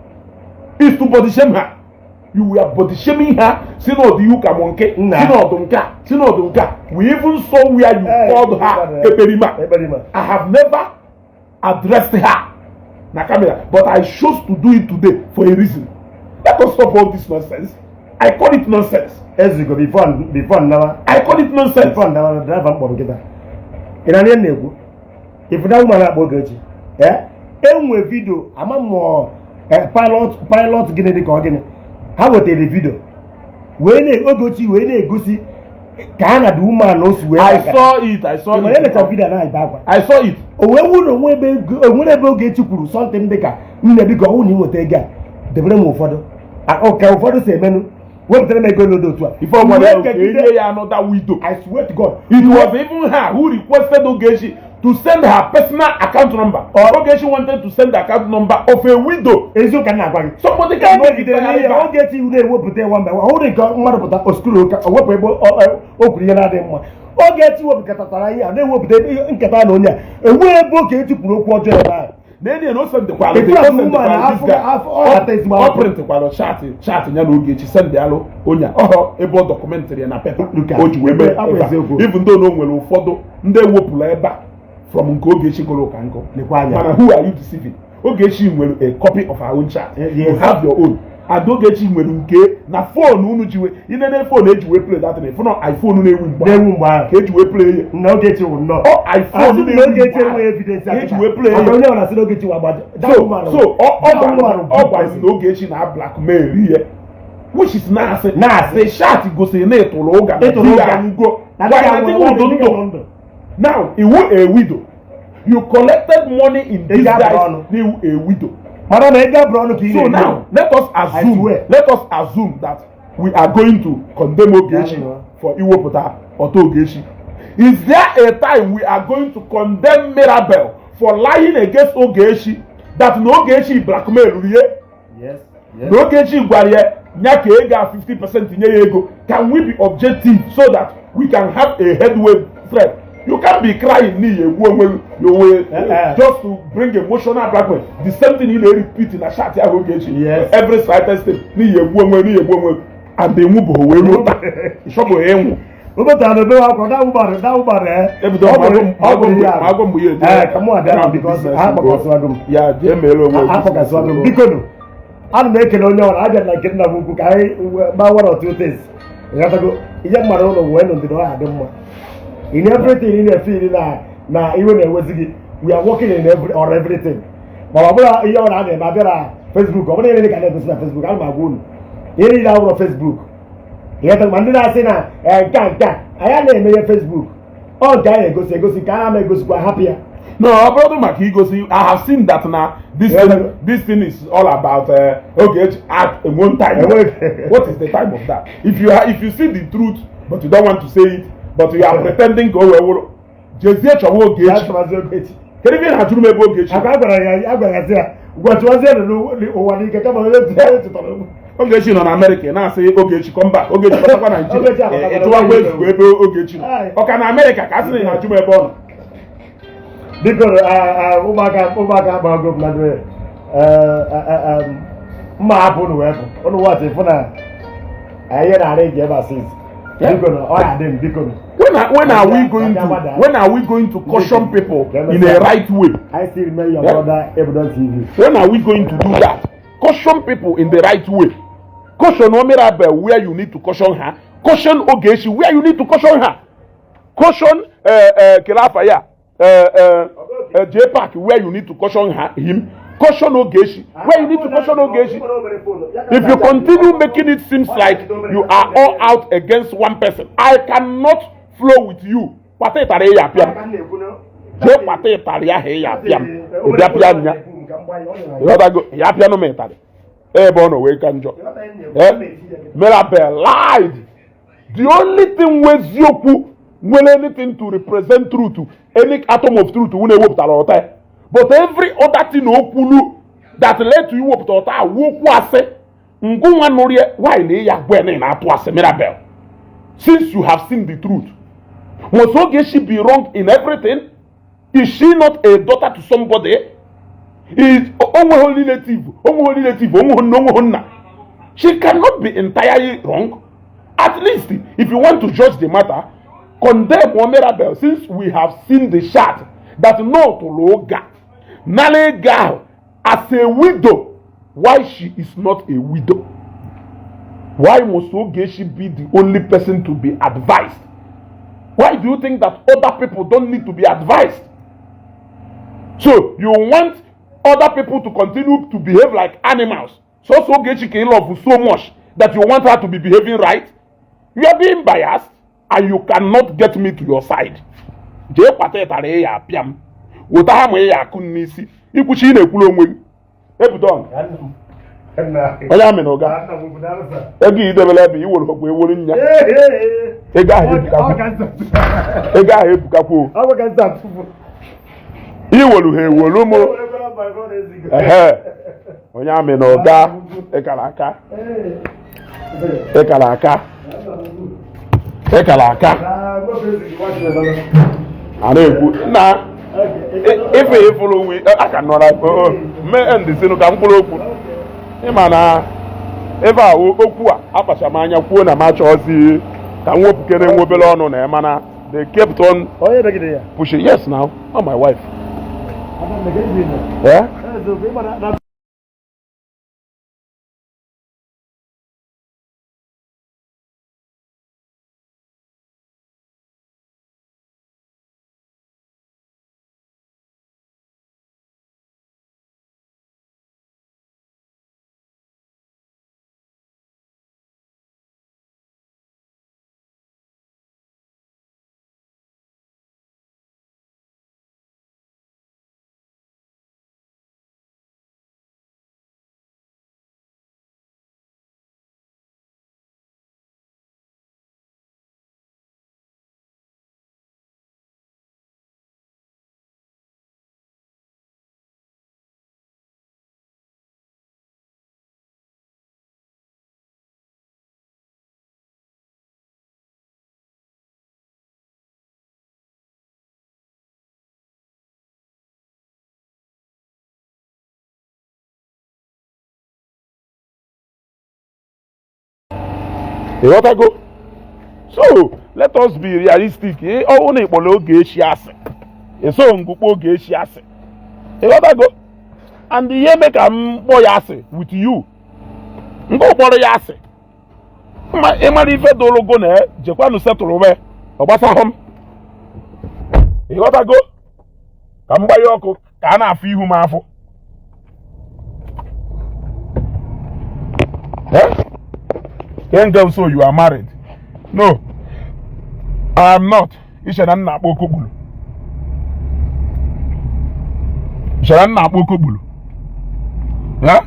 is to body shame her. You are body shaming her. Sinod you Kamonke. Sinodunka. We even saw where you called her Eberima. I have never addressed her. Nakamira, but I chose to do it today for a reason. Let us stop all this nonsense. I call it nonsense. Before now. I call it nonsense. Before now, drive up. ị na na-ekwu if that woman akpọ Ogechi enwe video ama mmụọ pilot gịnị dị ka ọ gịnị ha wetara video Ogechi wee na-egosi ka ha na the woman o si wee I saw it video na ibe akwa I saw it o wee wuru onwere ebe Ogechi kwuru something dị ka nne biko ọnwụ na ịnweta ego a debere m ụfọdụ ka ụfọdụ si emenụ wepụtara m ego n'odo otu a before one enye ya another widow. I swear to God it was even her who requested Ogechi to send her personal account number, or Ogechi wanted to send the account number of a widow. Somebody can make it. Ogechi na-ewepụta one by one. Ọ dị ka mmadụ pụta oskuru ka wepụ ebe okwuru ihe na-adị mma. Ogechi wepụkatara ihe a na-ewepụta nkata na onye a enweghị ebe Ogechi kwuru okwu ọjọọ ebe ahụ. N'enye na o send kwalụ ọ print kwalụ chat ya na Ogechi send alụ onye ọhọ ebe ọ documentary na paper o ji wee mee even though na o nwere ụfọdụ ndị ewepụla ebe a from nke Ogechi gụrụ ụka nkụ mana who are you deceiving? Ogechi nwere a copy of our own chat. You have your own. And Ogechi nwere nke na phone unu jiwe inene phone eji wee play that thing. Phone iPhone na-ewu mgbe ka eji wee play na Ogechi wụ nnọọ iPhone na-ewu Ogechi enwe evidence eji wee play onye ọna sị Ogechi wa gbado so ọ gwazi na Ogechi na blackmail ihe which is na-asị chat gosiri na ịtụrụ ụga na ngo now iwu a widow. You collected money in this guy's new a widow. So now let us assume that we are going to condemn Ogechi for Iwopota or Ogechi. Is there a time we are going to condemn Mirabel for lying against Ogechi that no Ogechi blackmail? Yes. No Ogechi gwarie nyake ega 50% nye ego. Can we be objective so that we can have a headway thread? You can't be crying just to bring emotional blackmail. The same thing you repeat in a chat Ogechi. Yes. Every slightest thing. And they move away. Shop him. Come on, because I have a I'm making on your I like getting a book. I buy one or two things. You have to go. You just matter on when on the door. I don't know. In everything in the field now even we are working in everything. But you are Facebook. I'm Facebook. I'm a wound. You need out of Facebook. You have to mandate say na can't. I am a Facebook. Oh guy go say can go happier. No, brother Maki goes. I have seen that now. This thing is all about okay at one time. What is the time of that? If you see the truth but you don't want to say it, but you are pretending go well. Jezie chawo Ogechi. Can you even have to remember Ogechi? What was there Ogechi in America now say Ogechi come back. Ogechi come back Nigeria. It one way to go Ogechi. Okay, in America, can you have to remember? Because Umaga Bagum Nadwe Mabun Web on what if I hear ever since. When are we going to caution people in the right way? I still remember your brother Evidence TV. When are we going to do that? Caution people in the right way. Caution Omirabel where you need to caution her. Caution Ogechi where you need to caution her. Caution Kelafaya J-Pack where you need to caution him. Caution Ogechi where you need to caution Ogechi. If you continue making it seem like you are all out against one person, I cannot flow with you. Mirabel lied. The only thing was Yoku when anything to represent truth to any atom of truth when they worked at all time. But every other thing Okulu that led to you up to Wokwase Ngunwa Noria why lay ya when in Atwase Mirabel. Since you have seen the truth, must Ogechi be wrong in everything? Is she not a daughter to somebody? Is she cannot be entirely wrong. At least, if you want to judge the matter, condemn Mirabel since we have seen the chart that no to Loga. Nale girl as a widow, why she is not a widow? Why must Ogechi be the only person to be advised Why do you think that other people don't need to be advised? So you want other people to continue to behave like animals. So Ogechi love you so much that you want her to be behaving right. You are being biased and you cannot get me to your side. Je patetare ya piam. Wota ha mo ya akun n'isi. Ikwuchi na-ekwulu onwe gị. Ebuton. Oya me no ga. Egi idebele ebe iworo okwe eworo nya. Ega ha ebuka kwo. Iwolu he wolu mo. Oya me no ga. Ekala aka. Ana ekwu na ife ifulu wi aka nora me end sinu ka mkpụrụ okwu. Ịma na ebe a okwu a akpacha m anya kwuo na ma chọzi ka nwepukere nwobele ọnụ na emana they kept on pushing. Yes, now. Oh, my wife. Yeah? You want to go? So let us be realistic. Oh, only Ogechi ase. So Ogechi ase. You want to go? And the year make a boy ase with you. Go boy ase. Emma ife dolo go ne. Jekwa no settle over. Obasa home. You want to go? Kamba yoko. Kana afi hu mafo. Eh? Can't go so you are married. No, I am not. You should not go kubulu. You should not go kubulu. Yeah?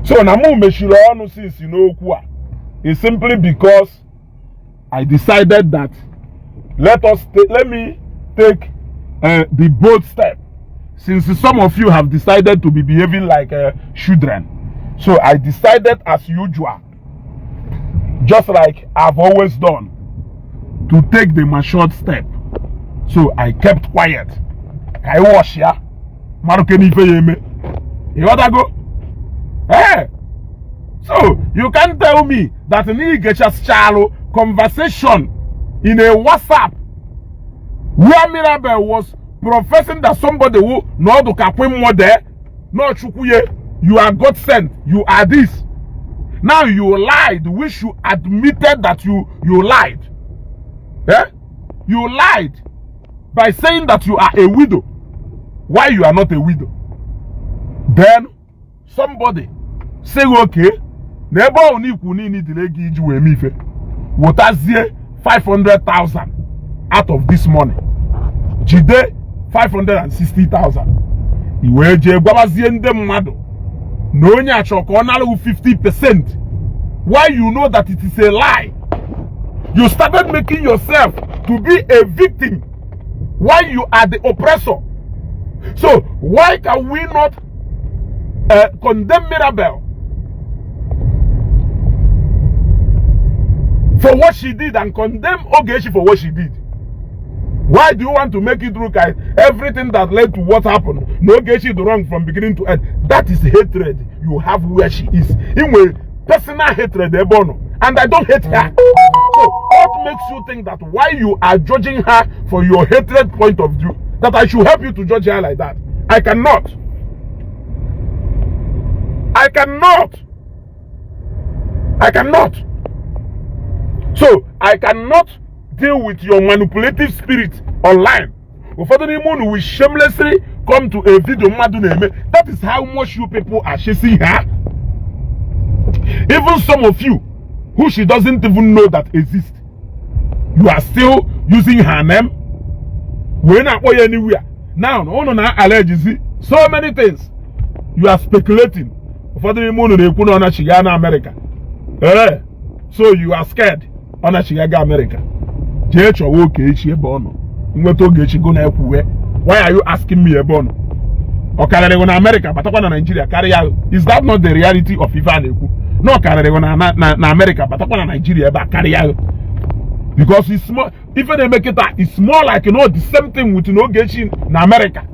So namu meshiro onu since you know kwa. It's simply because I decided that let me take the bold step. Since some of you have decided to be behaving like children, so I decided as usual, just like I've always done, to take the matured step. So I kept quiet. I wash ya. You gotta go. Hey! So you can't tell me that Nigecha's shallow conversation in a WhatsApp where Mirabel was professing that somebody who no do kakwim more there, no chukuye, you are God sent, you are this. Now you lied, which you admitted that you lied. Eh? You lied by saying that you are a widow. Why you are not a widow? Then somebody say okay, never only kunini dilegi iju emife. What has 500,000 out of this money? Jide 560,000. Iwe je gwabazie nde mmadu. No onye achoko onalu 50%. Why you know that it is a lie? You started making yourself to be a victim while you are the oppressor. So why can we not condemn Mirabel for what she did and condemn Ogechi for what she did? Why do you want to make it look like everything that led to what happened? No, Ogechi is wrong from beginning to end. That is hatred you have where she is. In way, personal hatred, and I don't hate her. So what makes you think that why you are judging her for your hatred point of view, that I should help you to judge her like that? I cannot. I cannot. I cannot. So I cannot deal with your manipulative spirit online. We shamelessly come to a video. That is how much you people are chasing her. Even some of you who she doesn't even know that exist, you are still using her name. We're not going anywhere. Now, alleges so many things. You are speculating. America. So you are scared. America. Why are you asking me about America? But Nigeria carry out. Is that not the reality of Ivan? No, America, but Nigeria carry out. Because it's more, even they make it it's more like the same thing with Ogechi in America.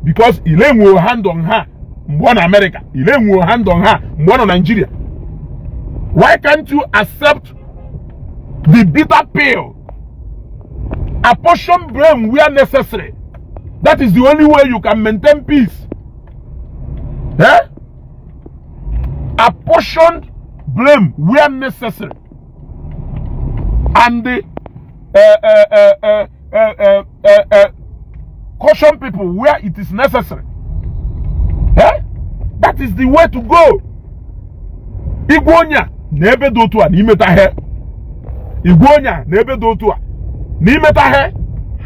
Because Elaine will hand on her, one America. Elaine will hand on her, one Nigeria. Why can't you accept the bitter pill? Apportion blame where necessary. That is the only way you can maintain peace. Apportion blame where necessary. And caution people where it is necessary. That is the way to go. Igwonya nebe dotua ni meta he. Igwonya nebe dotua ni meta he.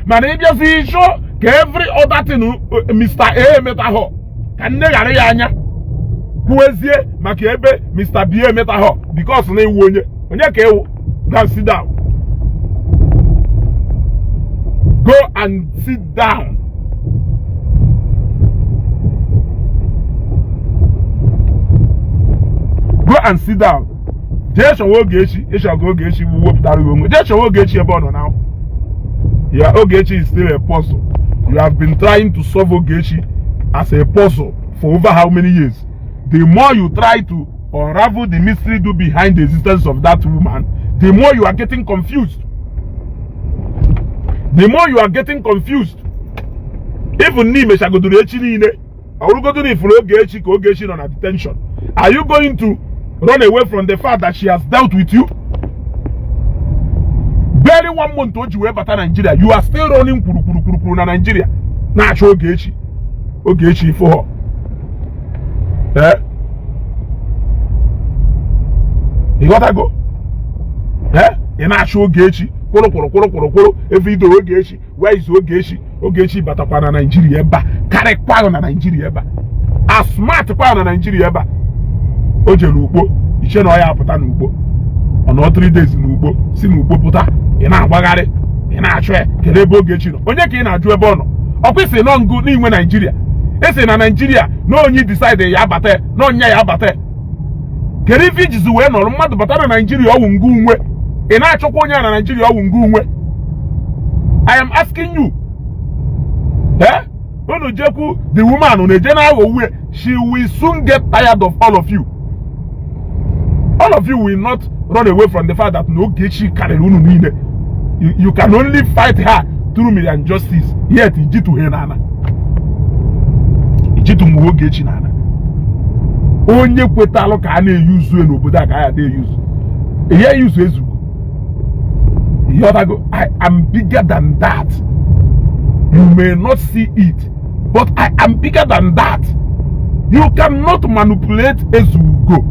Man if you see show every other thing Mr. A meta ho. Kan ne yare ya anya. Kuezie maka ebe Mr. B meta ho because na iwonye. Onye ka ewo. Now sit down. Go and sit down. Go and sit down. Jason Ogechi, Ogechi will whoop that room. Jason Ogechi about now. Yeah, Ogechi is still a puzzle. You have been trying to solve Ogechi as a puzzle for over how many years? The more you try to unravel the mystery behind the existence of that woman, the more you are getting confused. The more you are getting confused. Even me, I will go to the Ogechi on a detention. Are you going to run away from the fact that she has dealt with you? Barely 1 month told you about Nigeria. You are still running na Nigeria. Nah, Ogechi. Ogechi for her. You gotta go. You not show Ogechi. Every day Ogechi. Where is Ogechi? Ogechi batakwa na Nigeria ba. Kare kwa na Nigeria ba. A smart kwa na Nigeria ba. Oje n'ugbo. Iche na oya apụta n'ugbo. On 3 days n'ugbo. Si n'ugbo pụta. Ị na-agbagharị. Ị na-achọ ya. Kedu ebe Ogechi nọ? Onye ka ị na-ajụ ebe ọ nọ? Ọkwa isi nọ ngụ n'inwe Nigeria. Esi na Nigeria na onye decide ya abata. Na onye ya abata. Kedu ife ijizi wee nọrọ mmadụ bata na Nigeria ọwụ ngụ unwe? Ị na-achọkwa onye na Nigeria ọwụ ngụ unwe? I am asking you. When Jeku, the woman on a general way, she will soon get tired of all of you. All of you will not run away from the fact that no Ogechi Karerunu needed. You can only fight her through me and justice. Yet Ijitu Henana. Ijitu Ogechi Nana. Onye kwetalo ka na use no obodo ka ya dey use. Here use ezu. I am bigger than that. You may not see it, but I am bigger than that. You cannot manipulate Ezugo.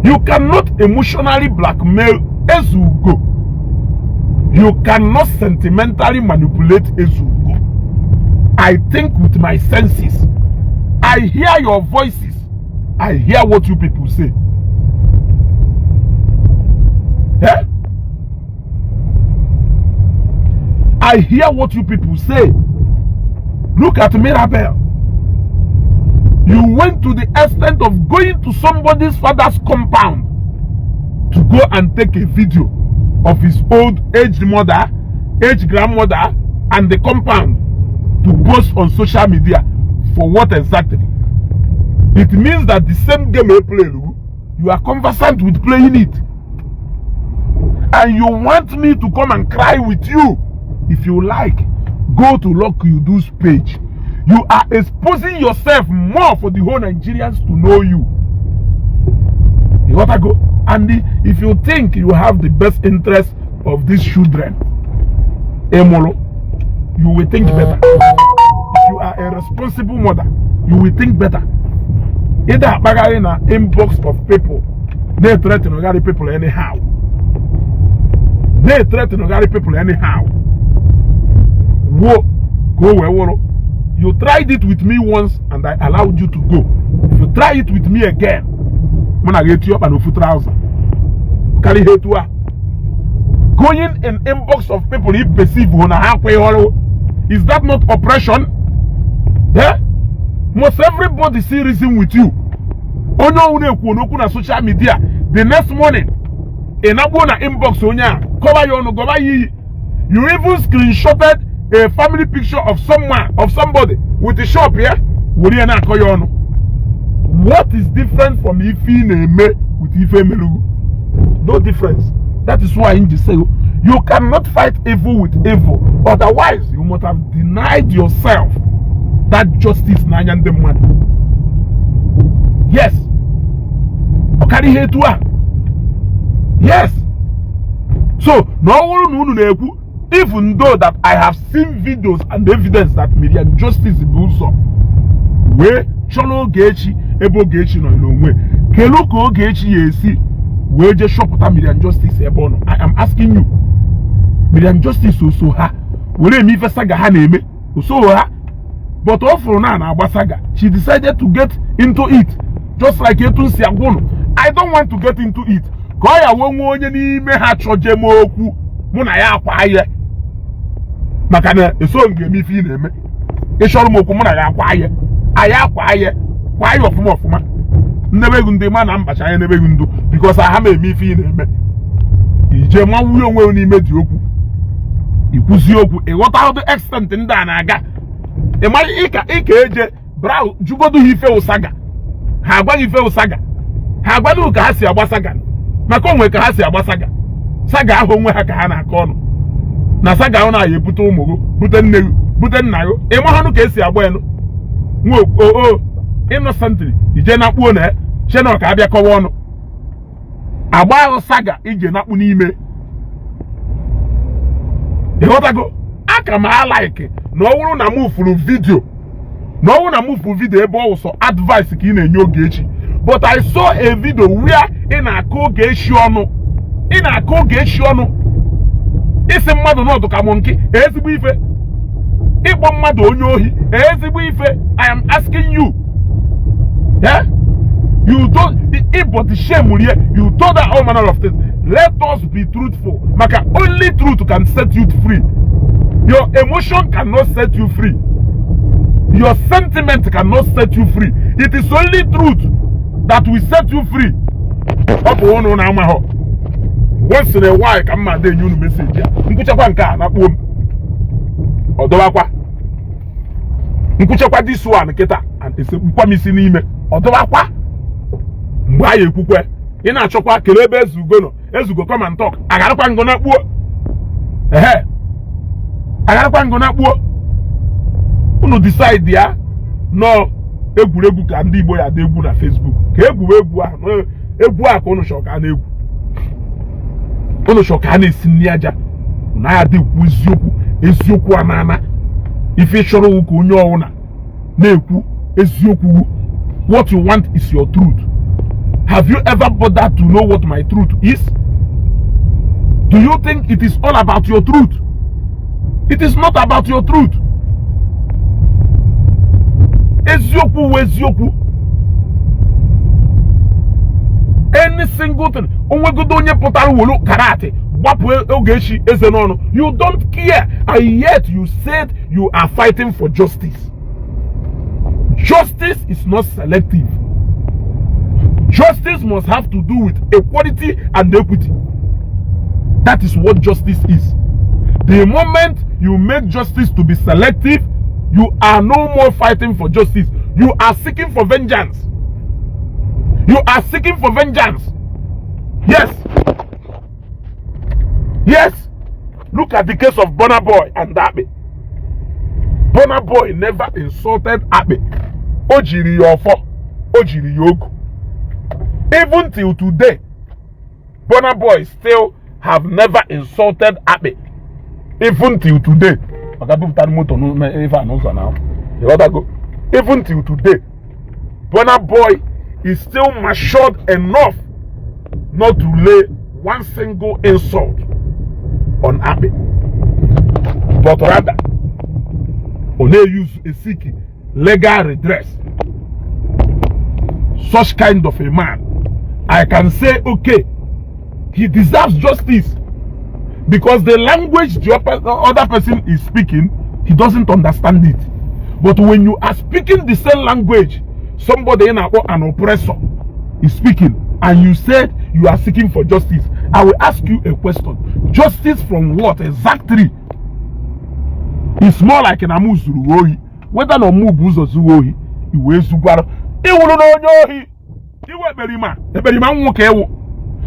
You cannot emotionally blackmail Ezugo. You cannot sentimentally manipulate Ezugo. I think with my senses. I hear your voices. I hear what you people say. I hear what you people say. Look at Mirabel. You went to the extent of going to somebody's father's compound to go and take a video of his old aged mother, aged grandmother, and the compound to post on social media. For what exactly? It means that the same game you play, you are conversant with playing it. And you want me to come and cry with you. If you like, go to Lock You Do's page. You are exposing yourself more for the whole Nigerians to know you. You gotta go. And if you think you have the best interest of these children, Emolo, you will think better. If you are a responsible mother, you will think better. Either bagari na inbox of people, they threaten to carry people anyhow. They threaten to carry people anyhow. Whoa, go where you tried it with me once and I allowed you to go. If you try it with me again, I'm gonna get you up and off trouser. Carry here to her. Going in inbox of people you perceive is that not oppression? Yeah? Must everybody see reason with you? On social media the next morning in a inbox cover your you even screenshotted a family picture of somebody with a shop here. What is different from Ife with Ife Melu? No difference. That is why in say you cannot fight evil with evil. Otherwise, you must have denied yourself that justice. Yes. Yes. So no, even though that I have seen videos and evidence that Mariam justice is also where Chono Ogechi Ebo Ogechi no way Keloko Ogechi yesi where just shop Mariam justice ebono. I am asking you, Mariam justice also ha where me saga ha neme also ha, but also na saga she decided to get into it just like Etun Siagono. I don't want to get into it. Koya wonye ni me ha choje moku muna ya kwaye makana eso ngemi fi na eme ishoro moku muna ya kwaye aya kwaye ofuma nnebegu ndi ma na mbacha ya nnebegu ndu because I have eme fi na eme ije ma wuyo onwe ni meji okwu ikuzi okwu ighota how the extent ndị a na-aga ịma ika eje bra jugodu ife usaga ha agwa ife usaga ha agwa ka ha si agbasaga maka onwe ka ha si agbasaga saga ahụ onwe ha ka ha na-akọ ọnụ na saga ahụ na-ayị bute ụmụ bute nne bute nna yo ịma ha nụ ka esi agba enu nwo innocently ije na-akpuo na cheno ka abịa kọwa ọnụ agba ahụ saga ije na-akpu n'ime ịghọtago aka m like na ọ wụrụ na m furu vidio ebe ọ wụsọ advice ka ị na-enye Ogechi, but I saw a video where ị na-akọ Ogechi ọnụ isi mmadụ n'ọdụ ka mụ nke ezigbo ife ịkpọ mmadụ onye ohi ezigbo ife. I am asking you, yeah? You don't but the shame here, you told her all manner of things. Let us be truthful. Maka only truth can set you free. Your emotion cannot set you free. Your sentiment cannot set you free. It is only truth that will set you free. Once in a while, come and then you message ya. Nkuchakwa nka na kpom. Odowakwa. Nkuchakwa this one keta and ese nkwamisi n'ime. Odowakwa. Mgbe aye ekwukwe. Ị na-achọkwa kele ebe ezugo come and talk. Agarakwa ngo na kpuo. Agarakwa ngo na kpuo. Unu decide ya no egwuregwu ka ndị Igbo ya dị egwu na Facebook. Ka egwu a ka unu shoka na egwu. Unu shoka na esi nni aja. Na ya dị ekwu eziokwu amana. Ife chọrọ ụka onye ọwụna na-ekwu eziokwu. What you want is your truth. Have you ever bothered to know what my truth is? Do you think it is all about your truth? It is not about your truth. Eziokwu. Any single thing. Karate. You don't care. And yet you said you are fighting for justice. Justice is not selective. Justice must have to do with equality and equity. That is what justice is. The moment you make justice to be selective, you are no more fighting for justice. You are seeking for vengeance. You are seeking for vengeance. Yes. Yes. Look at the case of Burna Boy and Abe. Burna Boy never insulted Abe. Ojiri Yofo. Ojiri Yogu. Even till today, Burna Boy still have never insulted Abe. Even till today. Even till today. Burna Boy is still matured enough not to lay one single insult on Abe. But rather, only use a seek legal redress. Such kind of a man, I can say, okay, he deserves justice because the language the other person is speaking, he doesn't understand it. But when you are speaking the same language, somebody in an oppressor is speaking, and you said you are seeking for justice, I will ask you a question. Justice from what exactly? It's more like an amuzuru. Whether no mubuzo zuohi, iwe zugwaro.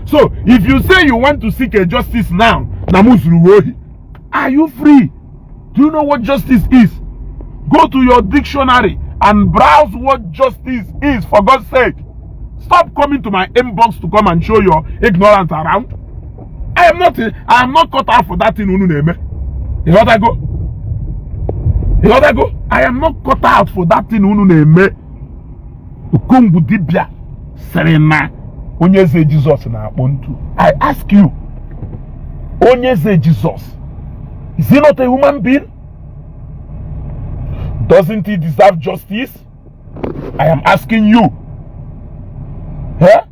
So if you say you want to seek a justice now, are you free? Do you know what justice is? Go to your dictionary and browse what justice is, for God's sake. Stop coming to my inbox to come and show your ignorance around. I am not cut out for that thing. You gotta go. I am not cut out for that thing. I ask you, Jesus, is he not a human being? Doesn't he deserve justice? I am asking you. Huh?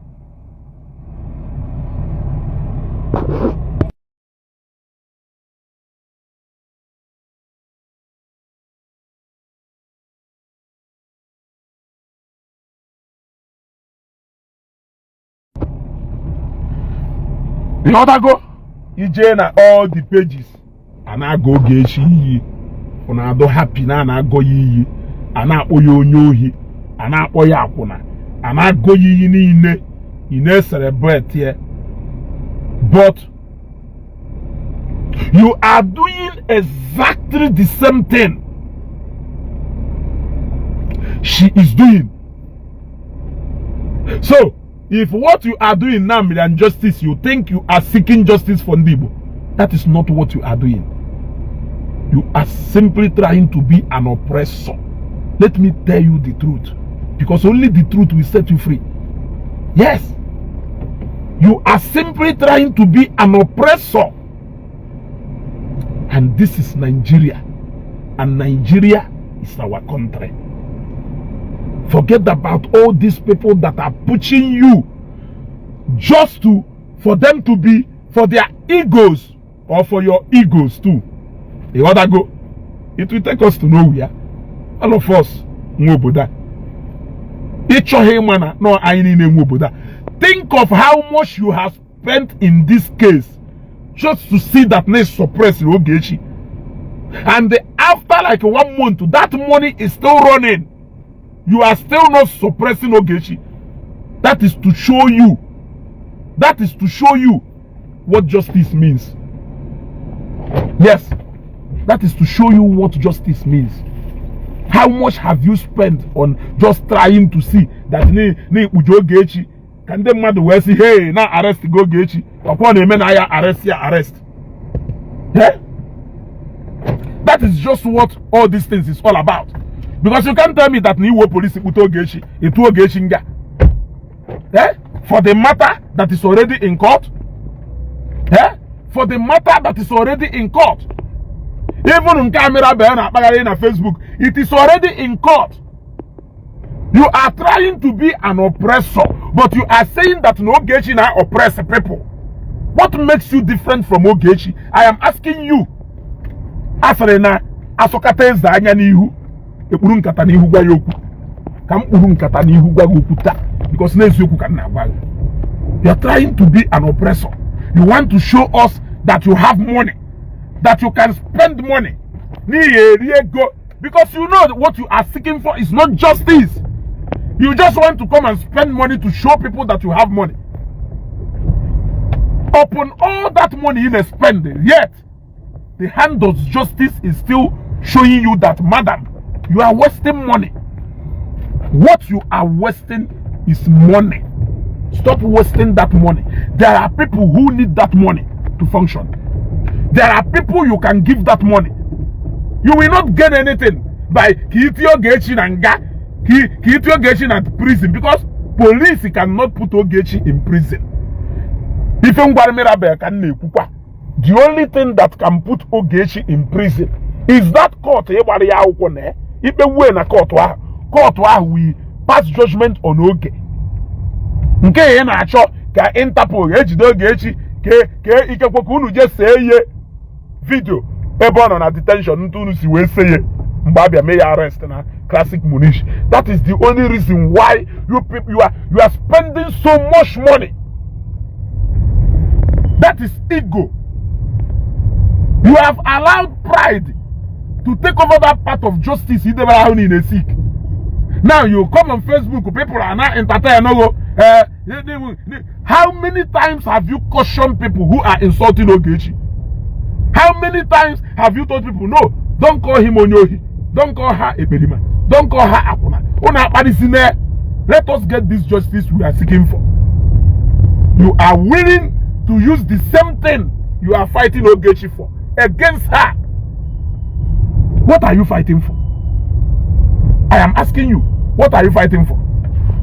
You ought go? You join all the pages and I go Ogechi. And I do happy na and I go yi. And I oyo and I oya and I go yi in celebrate here. But you are doing exactly the same thing she is doing. So if what you are doing now is injustice, you think you are seeking justice for Igbo. That is not what you are doing. You are simply trying to be an oppressor. Let me tell you the truth, because only the truth will set you free. Yes, you are simply trying to be an oppressor. And this is Nigeria, and Nigeria is our country. Forget about all these people that are pushing you just for them to be, for their egos or for your egos too. You ought to go. It will take us to nowhere. All of us, Mwoboda. Think of how much you have spent in this case just to see that they suppress Ogechi. And after like 1 month, that money is still running. You are still not suppressing Ogechi. That is to show you. That is to show you what justice means. Yes. That is to show you what justice means. How much have you spent on just trying to see that Ogechi can the mother well say, hey, now arrest Ogechi. Upon a man I arrest. Yeah? That is just what all these things is all about. Because you can't tell me that Niwo police put Ogechi into Ogechi. Eh? For the matter that is already in court. Eh? For the matter that is already in court. Even on camera on Facebook, it is already in court. You are trying to be an oppressor, but you are saying that Ogechi now oppress people. What makes you different from Ogechi? I am asking you. Asarena asokata ezanya nihu. Ekuru nkata nihu gwa yoku. Kam uru nkata nihu gwa okuta. Because neziyoku kan na gwa. You are trying to be an oppressor. You want to show us that you have money, that you can spend money. Because you know what you are seeking for is not justice. You just want to come and spend money to show people that you have money. Upon all that money you spend, yet the hand of justice is still showing you that, madam, you are wasting money. What you are wasting is money. Stop wasting that money. There are people who need that money to function. There are people you can give that money. You will not gain anything by Kitio Ogechi at prison, because police cannot put Ogechi in prison. The only thing that can put Ogechi in prison is that court. If we win a court, we pass judgment on Oge. Nke na acho ka Interpol ejide Ogechi ke ikekwe unu je say video ebe ọ nọ na detention ntu unu si wee say mgbe abia me ya arrest na classic munish. That is the only reason why you are spending so much money. That is ego. You have allowed pride to take over that part of justice you never have in a sick. Now you come on Facebook, people are now entertaining. How many times have you cautioned people who are insulting Ogechi? How many times have you told people, no, don't call him Onyohi, don't call her Ebelima, don't call her Akuna. Let us get this justice we are seeking for. You are willing to use the same thing you are fighting Ogechi for against her. What are you fighting for? I am asking you, what are you fighting for?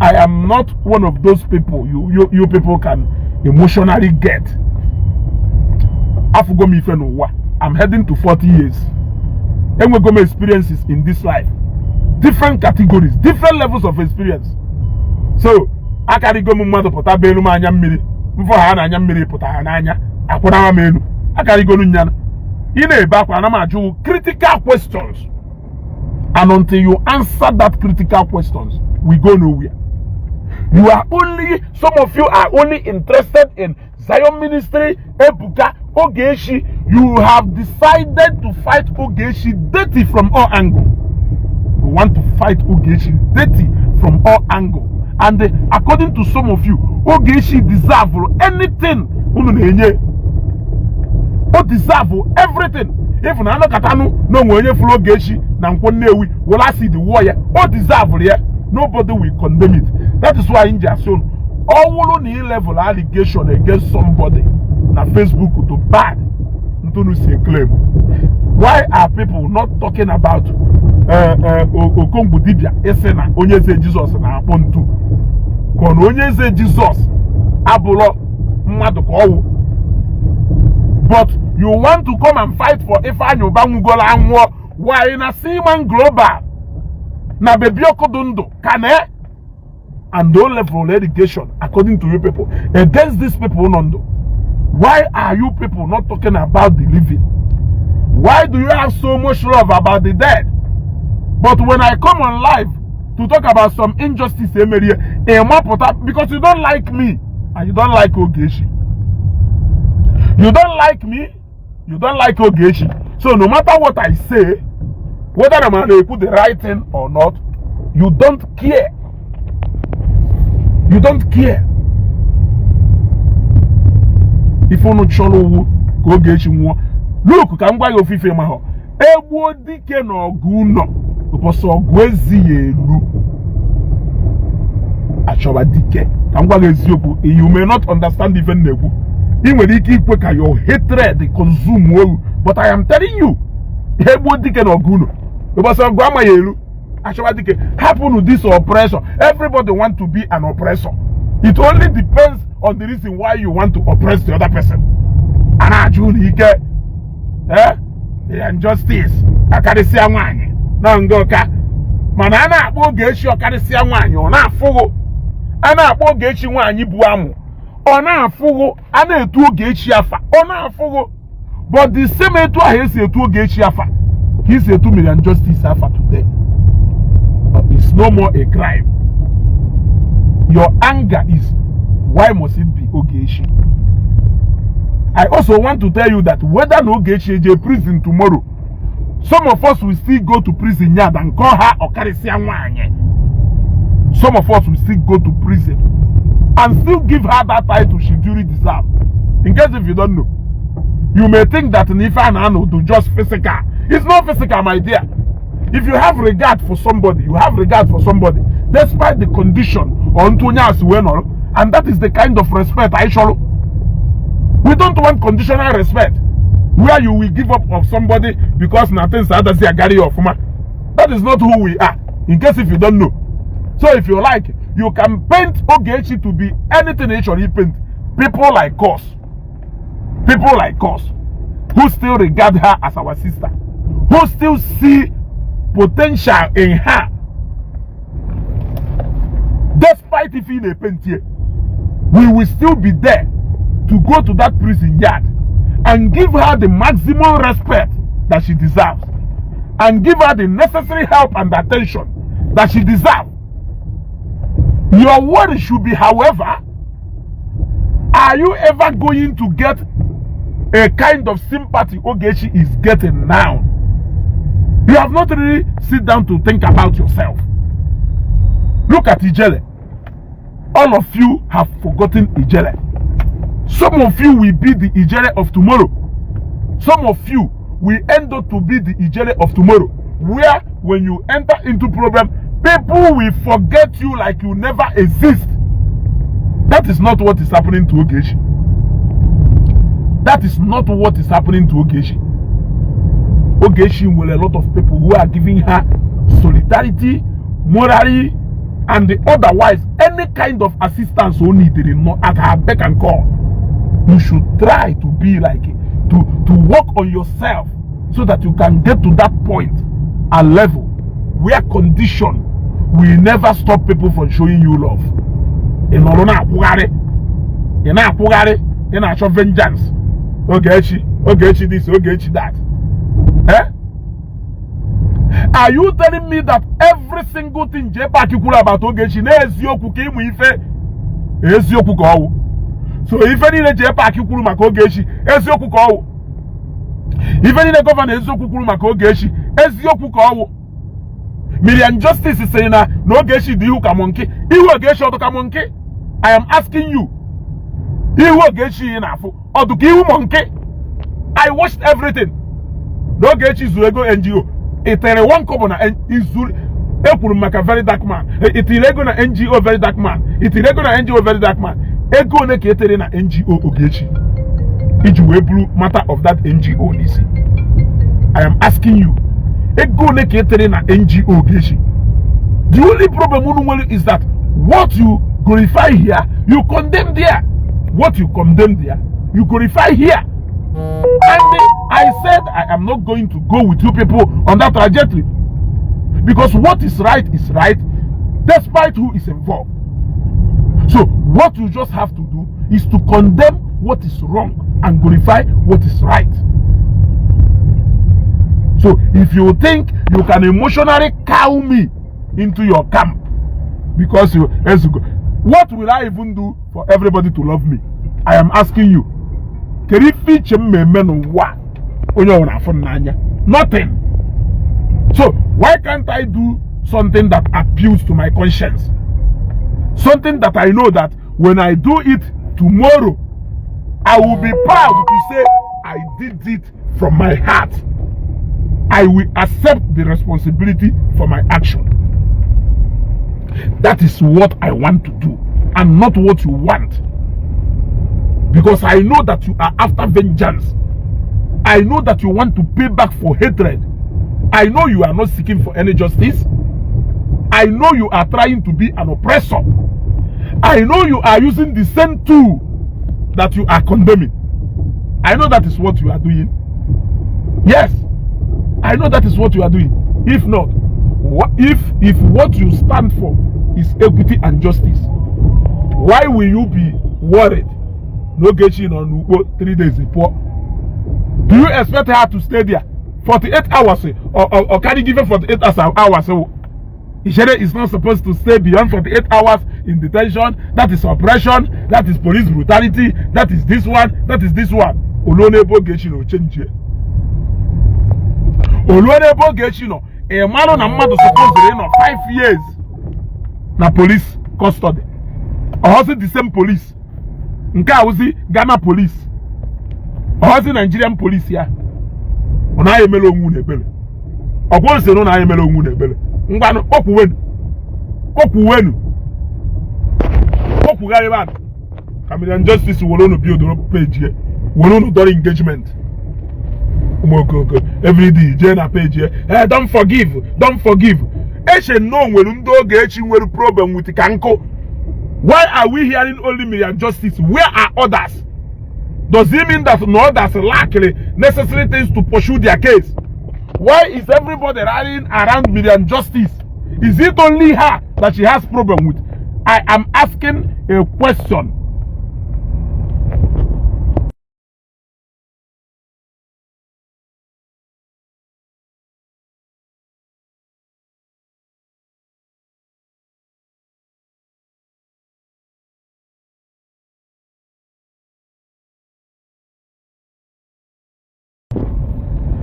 I am not one of those people you people can emotionally get. I'm heading to 40 years. And we're going to experiences in this life. Different categories, different levels of experience. So, I can go to pota belu ma anya mmiri. Before ha na anya mmiri pota ha na anya. Akwụna ma menu. I can go nyana. Ina ebe akwa na ma aju critical questions. And until you answer that critical questions, we go nowhere. Some of you are only interested in Zion Ministry, Ebuka, Ogechi. You have decided to fight Ogechi dirty from all angles. You want to fight Ogechi dirty from all angles. And according to some of you, Ogechi deserves anything. O deserve everything. If na no katanu no mwenye flow Ogechi na nkwonewi, will I see the warrior? O deserve here. Nobody will condemn it. That is why in Jason, all on the level allegation against somebody na Facebook to bad to say claim. Why are people not talking about Okongu Dibia Esena Onyeze Jesus na Apontu? Kon Onyeze Jesus Abulo mmadu ko owu. But you want to come and fight for Ifeanyi Obangugola anwo why na Seaman Global na Bebioko Dundo Kane and no level education according to you people against these people Nondo. Why are you people not talking about the living? Why do you have so much love about the dead? But when I come on live to talk about some injustice because you don't like me and you don't like Ogechi. You don't like me, you don't like Ogechi. So no matter what I say, whether I'm going to put the right thing or not, you don't care. You don't care. If you not sure Ogechi nwo, look, ka ngwa yo fife ma ho. Egbo dike na ogu no. Because ogu ezi elu. Achoba dike. Ka ngwa eziokwu, you may not understand even negwu. You may ikwe ka your hatred consume you, but I am telling you, egbo dike na ogu no. Because ogu ama elu. Achoba dike happen to this oppression. Everybody want to be an oppressor. It only depends on the reason why you want to oppress the other person. And I the injustice. Akarisia nwanyi. Na ngoka. Mana ana akpo Ogechi akarisia nwanyi. Ona afugo. Ana akpo Ogechi nwanyi bu amu. Ona afugo. Ana etu Ogechi afa. Ona afugo. But the same etu ahesi etu Ogechi afa. He's a 2 million justice afa today. But it's no more a crime. Your anger is, why must it be Ogechi? I also want to tell you that whether no Ogechi is in prison tomorrow, some of us will still go to prison yard and call her Okarisia Nwanye. Some of us will still go to prison and still give her that title she duly deserves. In case if you don't know, you may think that Nifa Nano do just physical. It's not physical, my dear. If you have regard for somebody, you have regard for somebody, despite the condition or And that is the kind of respect I show. We don't want conditional respect, where you will give up of somebody because nothing others say carry your former. That is not who we are, in case if you don't know. So if you like, you can paint Ogechi to be anything he paint. People like us, who still regard her as our sister, who still see potential in her, despite if in a paint here, we will still be there to go to that prison yard and give her the maximum respect that she deserves, and give her the necessary help and attention that she deserves. Your worry should be, however, are you ever going to get a kind of sympathy Ogechi is getting now? You have not really sit down to think about yourself. Look at Ijele. All of you have forgotten Ijele. Some of you will be the Ijele of tomorrow. Some of you will end up to be the Ijele of tomorrow, where when you enter into problem, people will forget you like you never exist. That is not what is happening to Ogechi. That is not what is happening to Ogechi. Ogechi with a lot of people who are giving her solidarity, morally, and otherwise any kind of assistance who needed at her beck and call. You should try to be like it, to work on yourself so that you can get to that point and level where condition will never stop people from showing you love. In a show vengeance. Ogechi this, Ogechi that. Eh? Are you telling me that every single thing particular about Ogechi so if any particular maka Ogechi ezioku ka owo, if any governor ezioku maka Ogechi ezioku ka owo. Mariam Justice is saying na Ogechi di hu ka monkey, ihu Ogechi odo ka monkey. I am asking you, ihu Ogechi na afo odo ka ihu monkey? I watched everything. Ogechi zuru ego NGO. Itere one kobo na izuru ekwuru maka very dark man. Itire ego na NGO very dark man. Itire ego na NGO very dark man. Ego ne ka etere na NGO Ogechi. Iji wee buru matter of that NGO n'isi. I am asking you, ego ne ka etere na NGO Ogechi. The only problem is that what you glorify here, you condemn there. What you condemn there, you glorify here. And I said I am not going to go with you people on that trajectory, because what is right, despite who is involved. So what you just have to do is to condemn what is wrong and glorify what is right. So if you think you can emotionally cow me into your camp because you what will I even do for everybody to love me? I am asking you. Nothing. So why can't I do something that appeals to my conscience? Something that I know that when I do it tomorrow, I will be proud to say I did it from my heart. I will accept the responsibility for my action. That is what I want to do, and not what you want. Because I know that you are after vengeance. I know that you want to pay back for hatred. I know you are not seeking for any justice. I know you are trying to be an oppressor. I know you are using the same tool that you are condemning. I know that is what you are doing. Yes, I know that is what you are doing. If not, if what you stand for is equity and justice, why will you be worried? No getting on 3 days report. Do you expect her to stay there 48 hours or can you give her 48 hours? So Ishere is not supposed to stay beyond 48 hours in detention. That is oppression. That is police brutality. That is this one. That is this one. Olonebo Gechino change. Olonebo Gechino. A man on a mother supposed to be 5 years. Na police custody. Or also the same police. Nka uzi Ghana police. Or also Nigerian police here. Ona yemelo ngu nebele. Ogwon se no na yemelo ngu nebele. Ngwanu okuwenu. na-ekwugharị bad ka Mariam Justice were unu build page ye were unu dọrọ engagement every day jee na page ye don't forgive eche no nwere ndị Ogechi nwere problem with kanko. Why are we hearing only Mariam Justice? Where are others? Does it mean that no others lack necessary things to pursue their case? Why is everybody rallying around Mariam Justice? Is it only her that she has problem with? I am asking a question.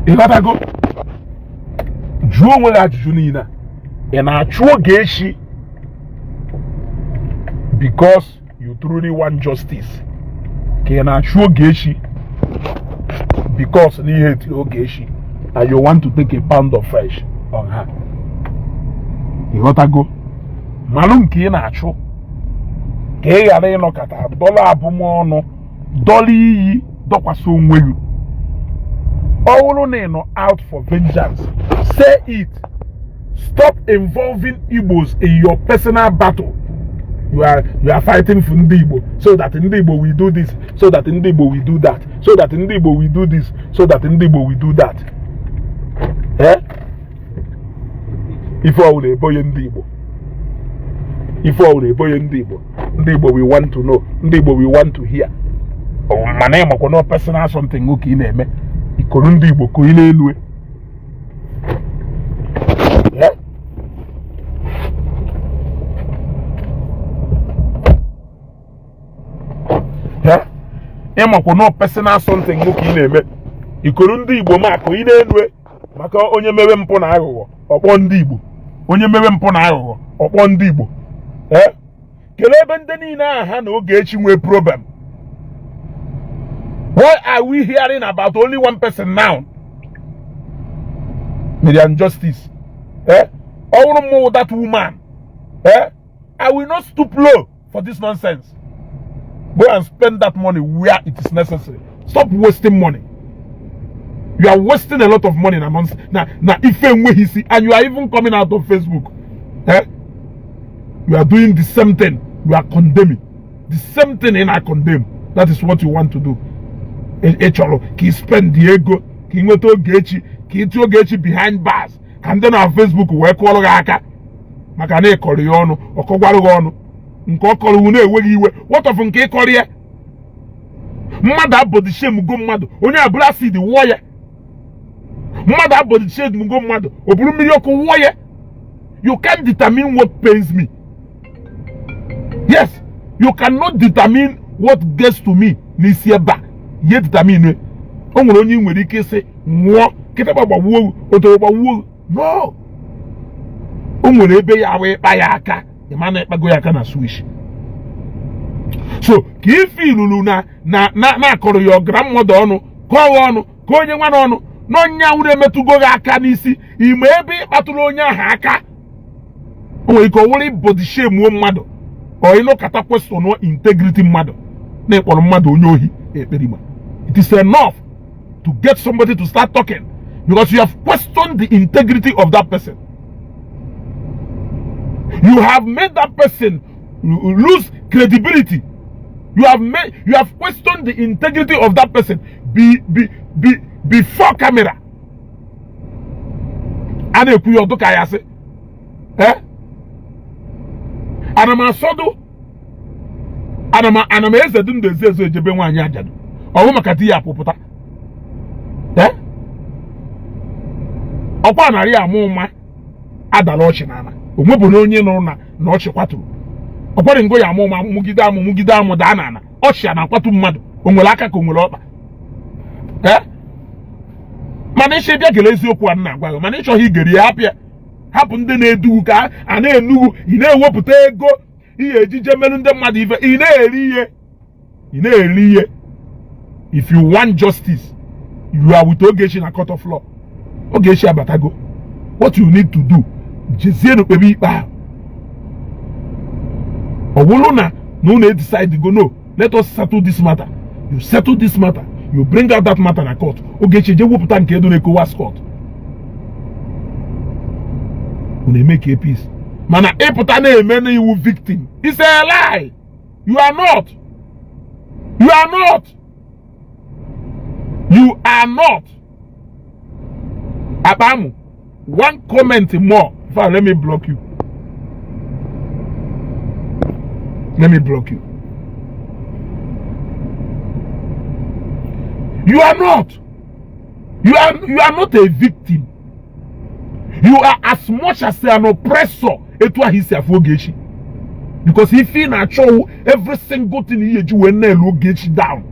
You gotta go. Jụọ onwe ajụjụ niile ị na-achụ Ogechi because you truly want justice ka ị na-achụ Ogechi because n'ihe etiri Ogechi and you want to take a pound of flesh on her. You gotta go. Malụ nke ị na-achụ ka ị ghara ịnọkọta dọla abụmọnụ dọla iyi dọkwasị onwe gị. All no out for vengeance. Say it. Stop involving Igbos in your personal battle. You are fighting for Igbo, so that Igbo will do this, so that Igbo will do that, so that Igbo will do this, so that Igbo will do that. Eh? If all the boy Igbo, if all the boy Igbo we want to know, Igbo we want to hear. Oh, my name is no personal something okay name. Ikoro ndị Igbo ko ile elu ịmakwa no personal something nwoke ị na-eme. Ikoro ndị Igbo ma ko ile elu maka onye mewe mpụ na aghụghọ ọkpọ ndị Igbo. Onye mewe mpụ na aghụghọ ọkpọ ndị Igbo. Kelee ebe ndị niile ha na Ogechi nwe problem. Why are we hearing about only one person now? Mariam Justice. I want to know that woman. I will not stoop low for this nonsense. Go and spend that money where it is necessary. Stop wasting money. You are wasting a lot of money now. If you see, and you are even coming out of Facebook. You are doing the same thing. You are condemning. The same thing and I condemn. That is what you want to do. Echoro, ki spend the ego, ki nweta Ogechi, ki iti Ogechi behind bars, and then on Facebook wee kọrọ gị aka maka na ịkọrọ ya ọnụ, ọkọgwarụ gị ọnụ, nke ọ kọrọ unu enweghị iwe. What of nke ịkọrọ ya? Mmadụ abọdị shame go mmadụ, onye abụrụ acid wụọ ya. Mmadụ abọdị shame go mmadụ, o buru mmiri ọkụ wụọ ya. You can't determine what pains me. Yes, you cannot determine what gets to me n'isi ebe a. Ye determine o nwere onye nwere ike ise nwụọ kịtaba gbawuo otoro gbawuo. No, o nwere ebe ya wee kpa ya aka ịma na ịkpago ya aka na switch. So ka ife ilulu na akọrọ ya grandmother ọnụ kọọ ọnụ ka onye nwa n'ọnụ n'ọnya wure emetụgo gị aka n'isi ime ebe ịkpatụrụ onye ahụ aka. O nwere ike o were body shame mmadụ ọ ịnọkọta question integrity mmadụ na ịkpọrọ mmadụ onye ohi ekperima. It is enough to get somebody to start talking because you have questioned the integrity of that person. You have made that person lose credibility. You have questioned the integrity of that person before camera. And if you look at it, and I'm a sodo, and I'm a doing the zezo jebe nwanyị ajadu. Ọwụ maka di ya apụpụta. Ọkwa narị amụ nwa adala ọchị n'ala. Onwebụ na onye nọ na ọchị kwaturu. Ọkwari ngo ya amụ ma mugide amụ daa n'ala. Ọchị na akwatu mmadụ. O nwere aka ka o nwere ọkpa. Mana ịchọ bịa gele eziokwu a na-agwa gị, mana ịchọghị igeri ya hapụ ya. Hapụ ndị na-edugu ka a na-enugwu, ị na-ewepụta ego ihe ejije melu ndị mmadụ ife, ị na-eri ihe. If you want justice, you are with Ogechi na court of law. Ogechi abatago. What you need to do, jezie no kpebi ikpe ahụ. Ọ bụrụ na No, they decide to go, no, let us settle this matter. You settle this matter. You bring out that matter in a court. Ogechi, je whoop tank do ne kowas court. When they make a peace. Mana eputane many you victim. It's a lie. You are not. You are not. You are not. Abamu, one comment more. Fine, let me block you. Let me block you. You are not. You are not a victim. You are as much as an oppressor. Etwa himself Ogechi. Because if he not show every single thing he do when Ogechi down.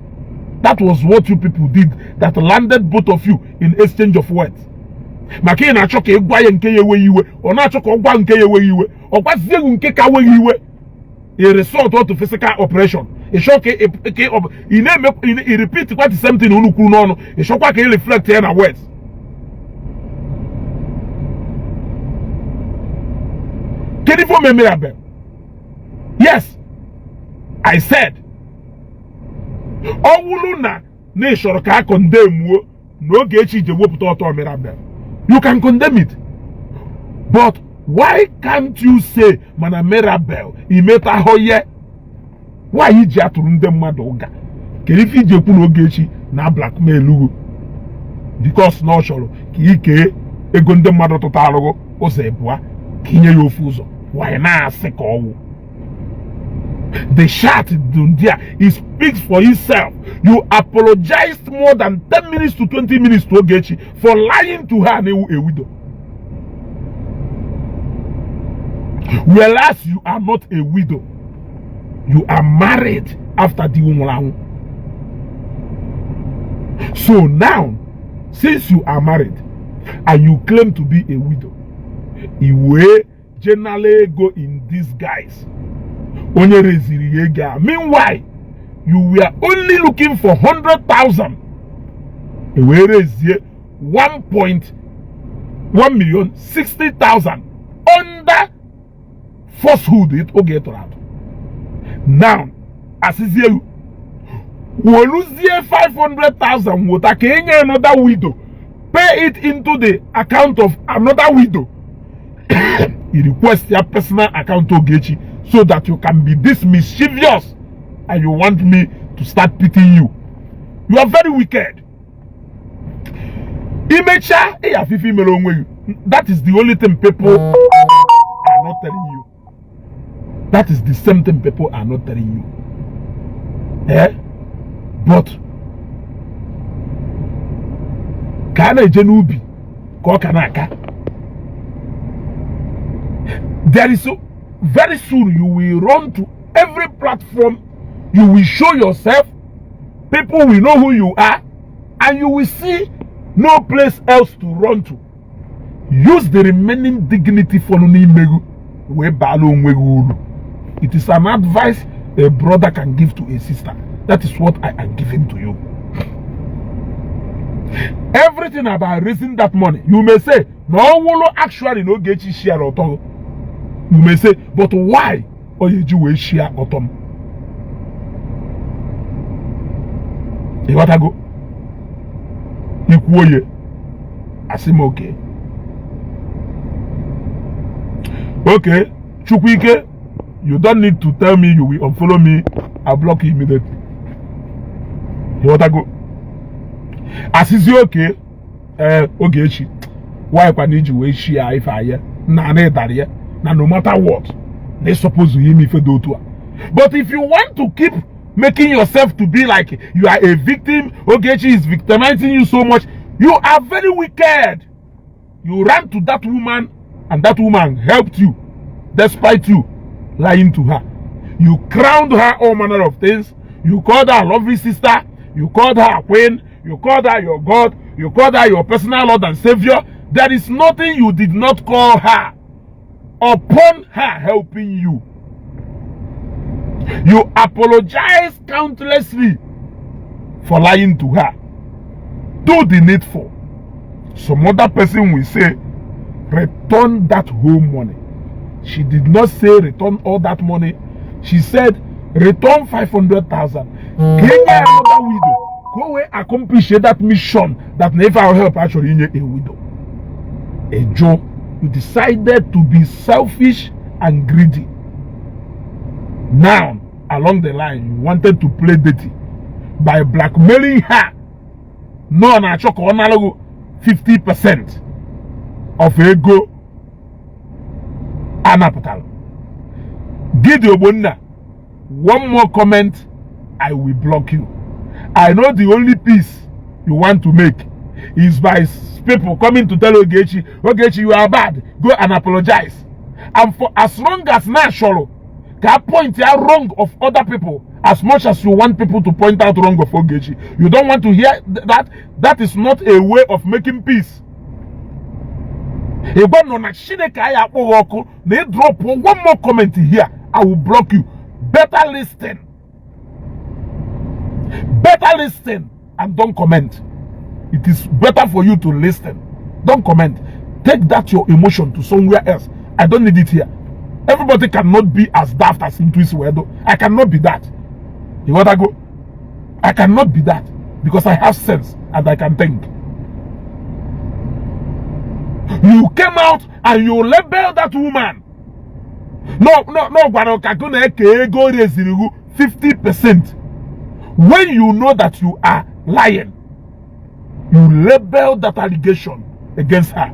That was what you people did that landed both of you in exchange of words. Maki na choke egwa nke yewe iwe, or na choke ogwa nke yewe iwe, or kwa zengu nke kawe iwe. A result of physical operation. A shock he repeat quite the same thing unu no. A shock he reflect here na words. Can you form Mariam? Yes, I said. Owuluna nation ka condemn wo no Ogechi je woputa oto Mariam. You can condemn it, but why can't you say mana Mariam imeta hoye? Why you ji aturu nde mmadu oga? Kerifi je kwu Ogechi na blackmail ugo because no choro ka ike ego nde mmadu tụtarugo ụzọ ebua kinye ya ofu ụzọ. Why na asị ka ọwụ? The chat there, it speaks for itself. You apologized more than 10 minutes to 20 minutes to Ogechi for lying to her and a widow. Whereas you are not a widow. You are married after the Umulangu. So now, since you are married and you claim to be a widow, you will generally go in disguise. Meanwhile, you were only looking for 100,000. Whereas 1,160,000 under falsehood it Ogechi. Now, as is you, will lose 500,000 what another widow. Pay it into the account of another widow. You request your personal account Ogechi so that you can be this mischievous and you want me to start pitying you. You are very wicked. That is the only thing people are not telling you. That is the same thing people are not telling you. Eh? But Kana Jenubi Kokanaka. There is so very soon you will run to every platform, you will show yourself, people will know who you are, and you will see no place else to run to. Use the remaining dignity for Nimegu. It is an advice a brother can give to a sister. That is what I am giving to you. Everything about raising that money, you may say, no, actually no Ogechi share or all. You may say, but why Ogechi will share autumn? You want to go? You quote Asim okay. Okay, Chukwike, you don't need to tell me you will unfollow me. I'll block you immediately. You want to go? As is okay, Ogechi, why can't you share if I hear? Now no matter what, they supposed to hear me for do to. But if you want to keep making yourself to be like you are a victim, Ogechi is victimizing you so much, you are very wicked. You ran to that woman and that woman helped you despite you lying to her. You crowned her all manner of things. You called her a lovely sister. You called her a queen. You called her your God. You called her your personal Lord and Savior. There is nothing you did not call her upon her helping you. You apologize countlessly for lying to her. Do the needful. Some other person will say, return that whole money. She did not say return all that money. She said, return 500,000. Get another widow. Go away, accomplish that mission that never help actually in a widow. A Joe, you decided to be selfish and greedy. Now, along the line, you wanted to play dirty by blackmailing her. No, na chok 50% of ego anapatal. Gideon Bonda, one more comment, I will block you. I know the only peace you want to make is by people coming to tell Ogechi, Ogechi, you are bad, go and apologize. And for as long as natural can point out wrong of other people, as much as you want people to point out wrong of Ogechi, you don't want to hear that. That is not a way of making peace. If one more comment here, I will block you. Better listen. Better listen and don't comment. It is better for you to listen. Don't comment. Take that your emotion to somewhere else. I don't need it here. Everybody cannot be as daft as Intuisi Wedo. I cannot be that. You want to go? I cannot be that because I have sense and I can think. You came out and you label that woman. No, 50%. When you know that you are lying, you label that allegation against her.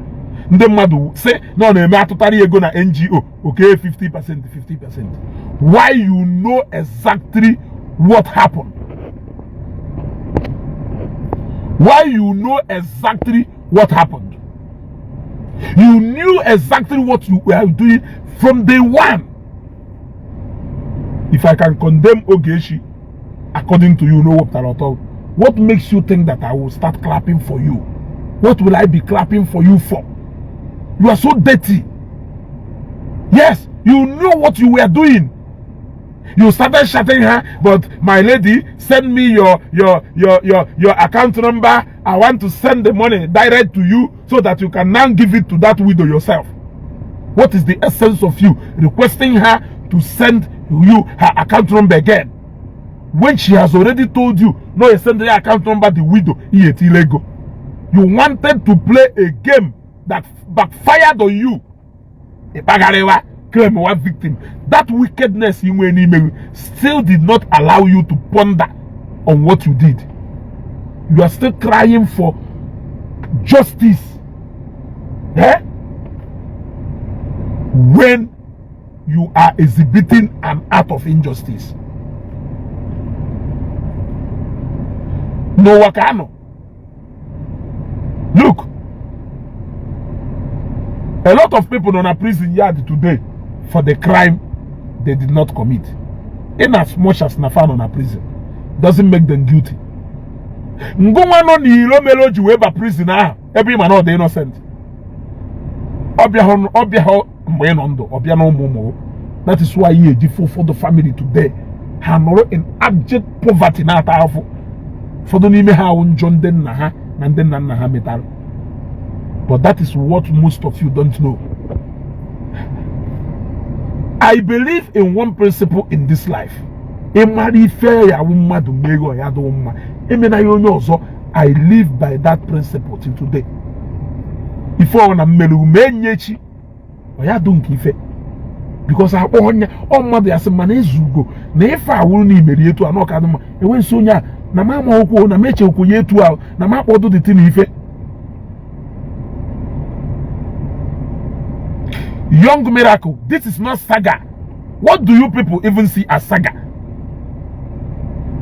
The madu say no, totally go na NGO. Okay, 50%. Why you know exactly what happened? Why you know exactly what happened? You knew exactly what you were doing from day one. If I can condemn Ogechi, according to you, what makes you think that I will start clapping for you? What will I be clapping for you for? You are so dirty. Yes, you know what you were doing. You started shouting her, but my lady, send me your account number. I want to send the money direct to you so that you can now give it to that widow yourself. What is the essence of you requesting her to send you her account number again when she has already told you no, you send the account number the widow? You wanted to play a game that backfired on you. Claim one victim. That wickedness you still did not allow you to ponder on what you did. You are still crying for justice. Eh? When you are exhibiting an act of injustice. No wakano. Look, a lot of people on a prison yard today for the crime they did not commit. In as much as Nafan on a prison doesn't make them guilty. Ngumano ni ilo meloji weba prison every man or the innocent. That is why he is for the family today. Hanoro in abject poverty na tafu. For the name ha unjon den na ha and then na ha metal. But that is what most of you don't know. I believe in one principle in this life. I live by that principle till today. If I want to because I want all mother as a man is go. Never will need me to an okadama. And when Sonia, Namama Oko, Nameche Okoye to out, Namako do the thing if Young miracle, this is not saga. What do you people even see as saga?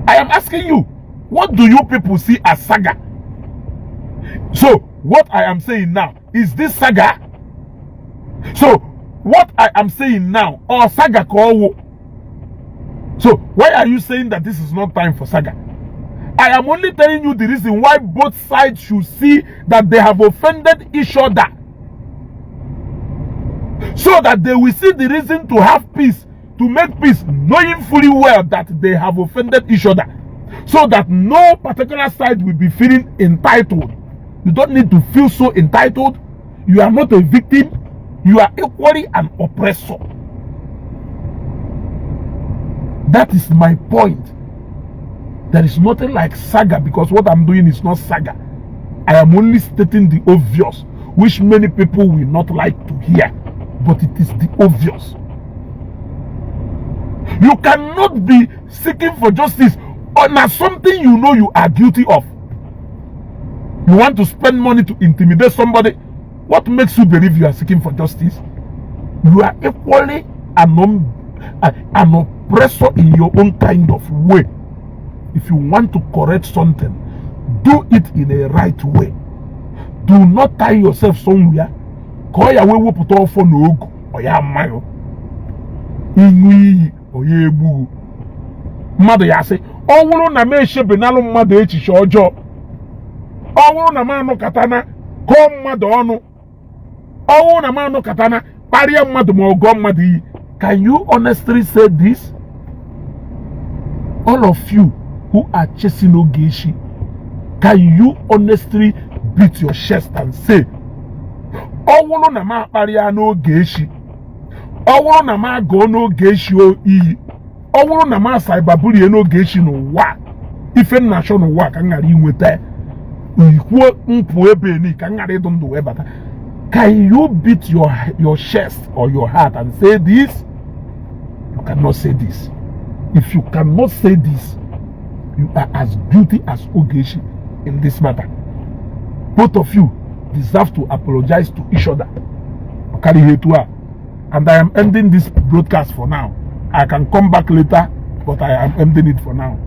I am asking you, what do you people see as saga? So, what I am saying now, is this saga? So, what I am saying now, or saga call? So, why are you saying that this is not time for saga? I am only telling you the reason why both sides should see that they have offended each other. So that they will see the reason to have peace, to make peace, knowing fully well that they have offended each other. So that no particular side will be feeling entitled. You don't need to feel so entitled. You are not a victim. You are equally an oppressor. That is my point. There is nothing like saga, because what I'm doing is not saga. I am only stating the obvious, which many people will not like to hear, but it is the obvious. You cannot be seeking for justice on something you know you are guilty of. You want to spend money to intimidate somebody. What makes you believe you are seeking for justice? You are equally an oppressor in your own kind of way. If you want to correct something, do it in a right way. Do not tie yourself somewhere. Call your way put off for no or ya mayo. Inui or ye boo. Mother ya say, oh, no, na me she benalo mother echi shojo. Oh, na mano katana, come madono. Oh, na mano katana, paria madomo gomadi. Can you honestly say this? All of you who are chasing Ogechi, can you honestly beat your chest and say, oh, na ma paria no Ogechi. Oh, na ma go no Ogechi o iyi. Oh, na ma cyberbully no Ogechi no wa. Ife national wa ka ngari nweta. Can you beat your chest or your heart and say this? You cannot say this. If you cannot say this, you are as guilty as Ogechi in this matter. Both of you deserve to apologize to each other. And I am ending this broadcast for now. I can come back later, but I am ending it for now.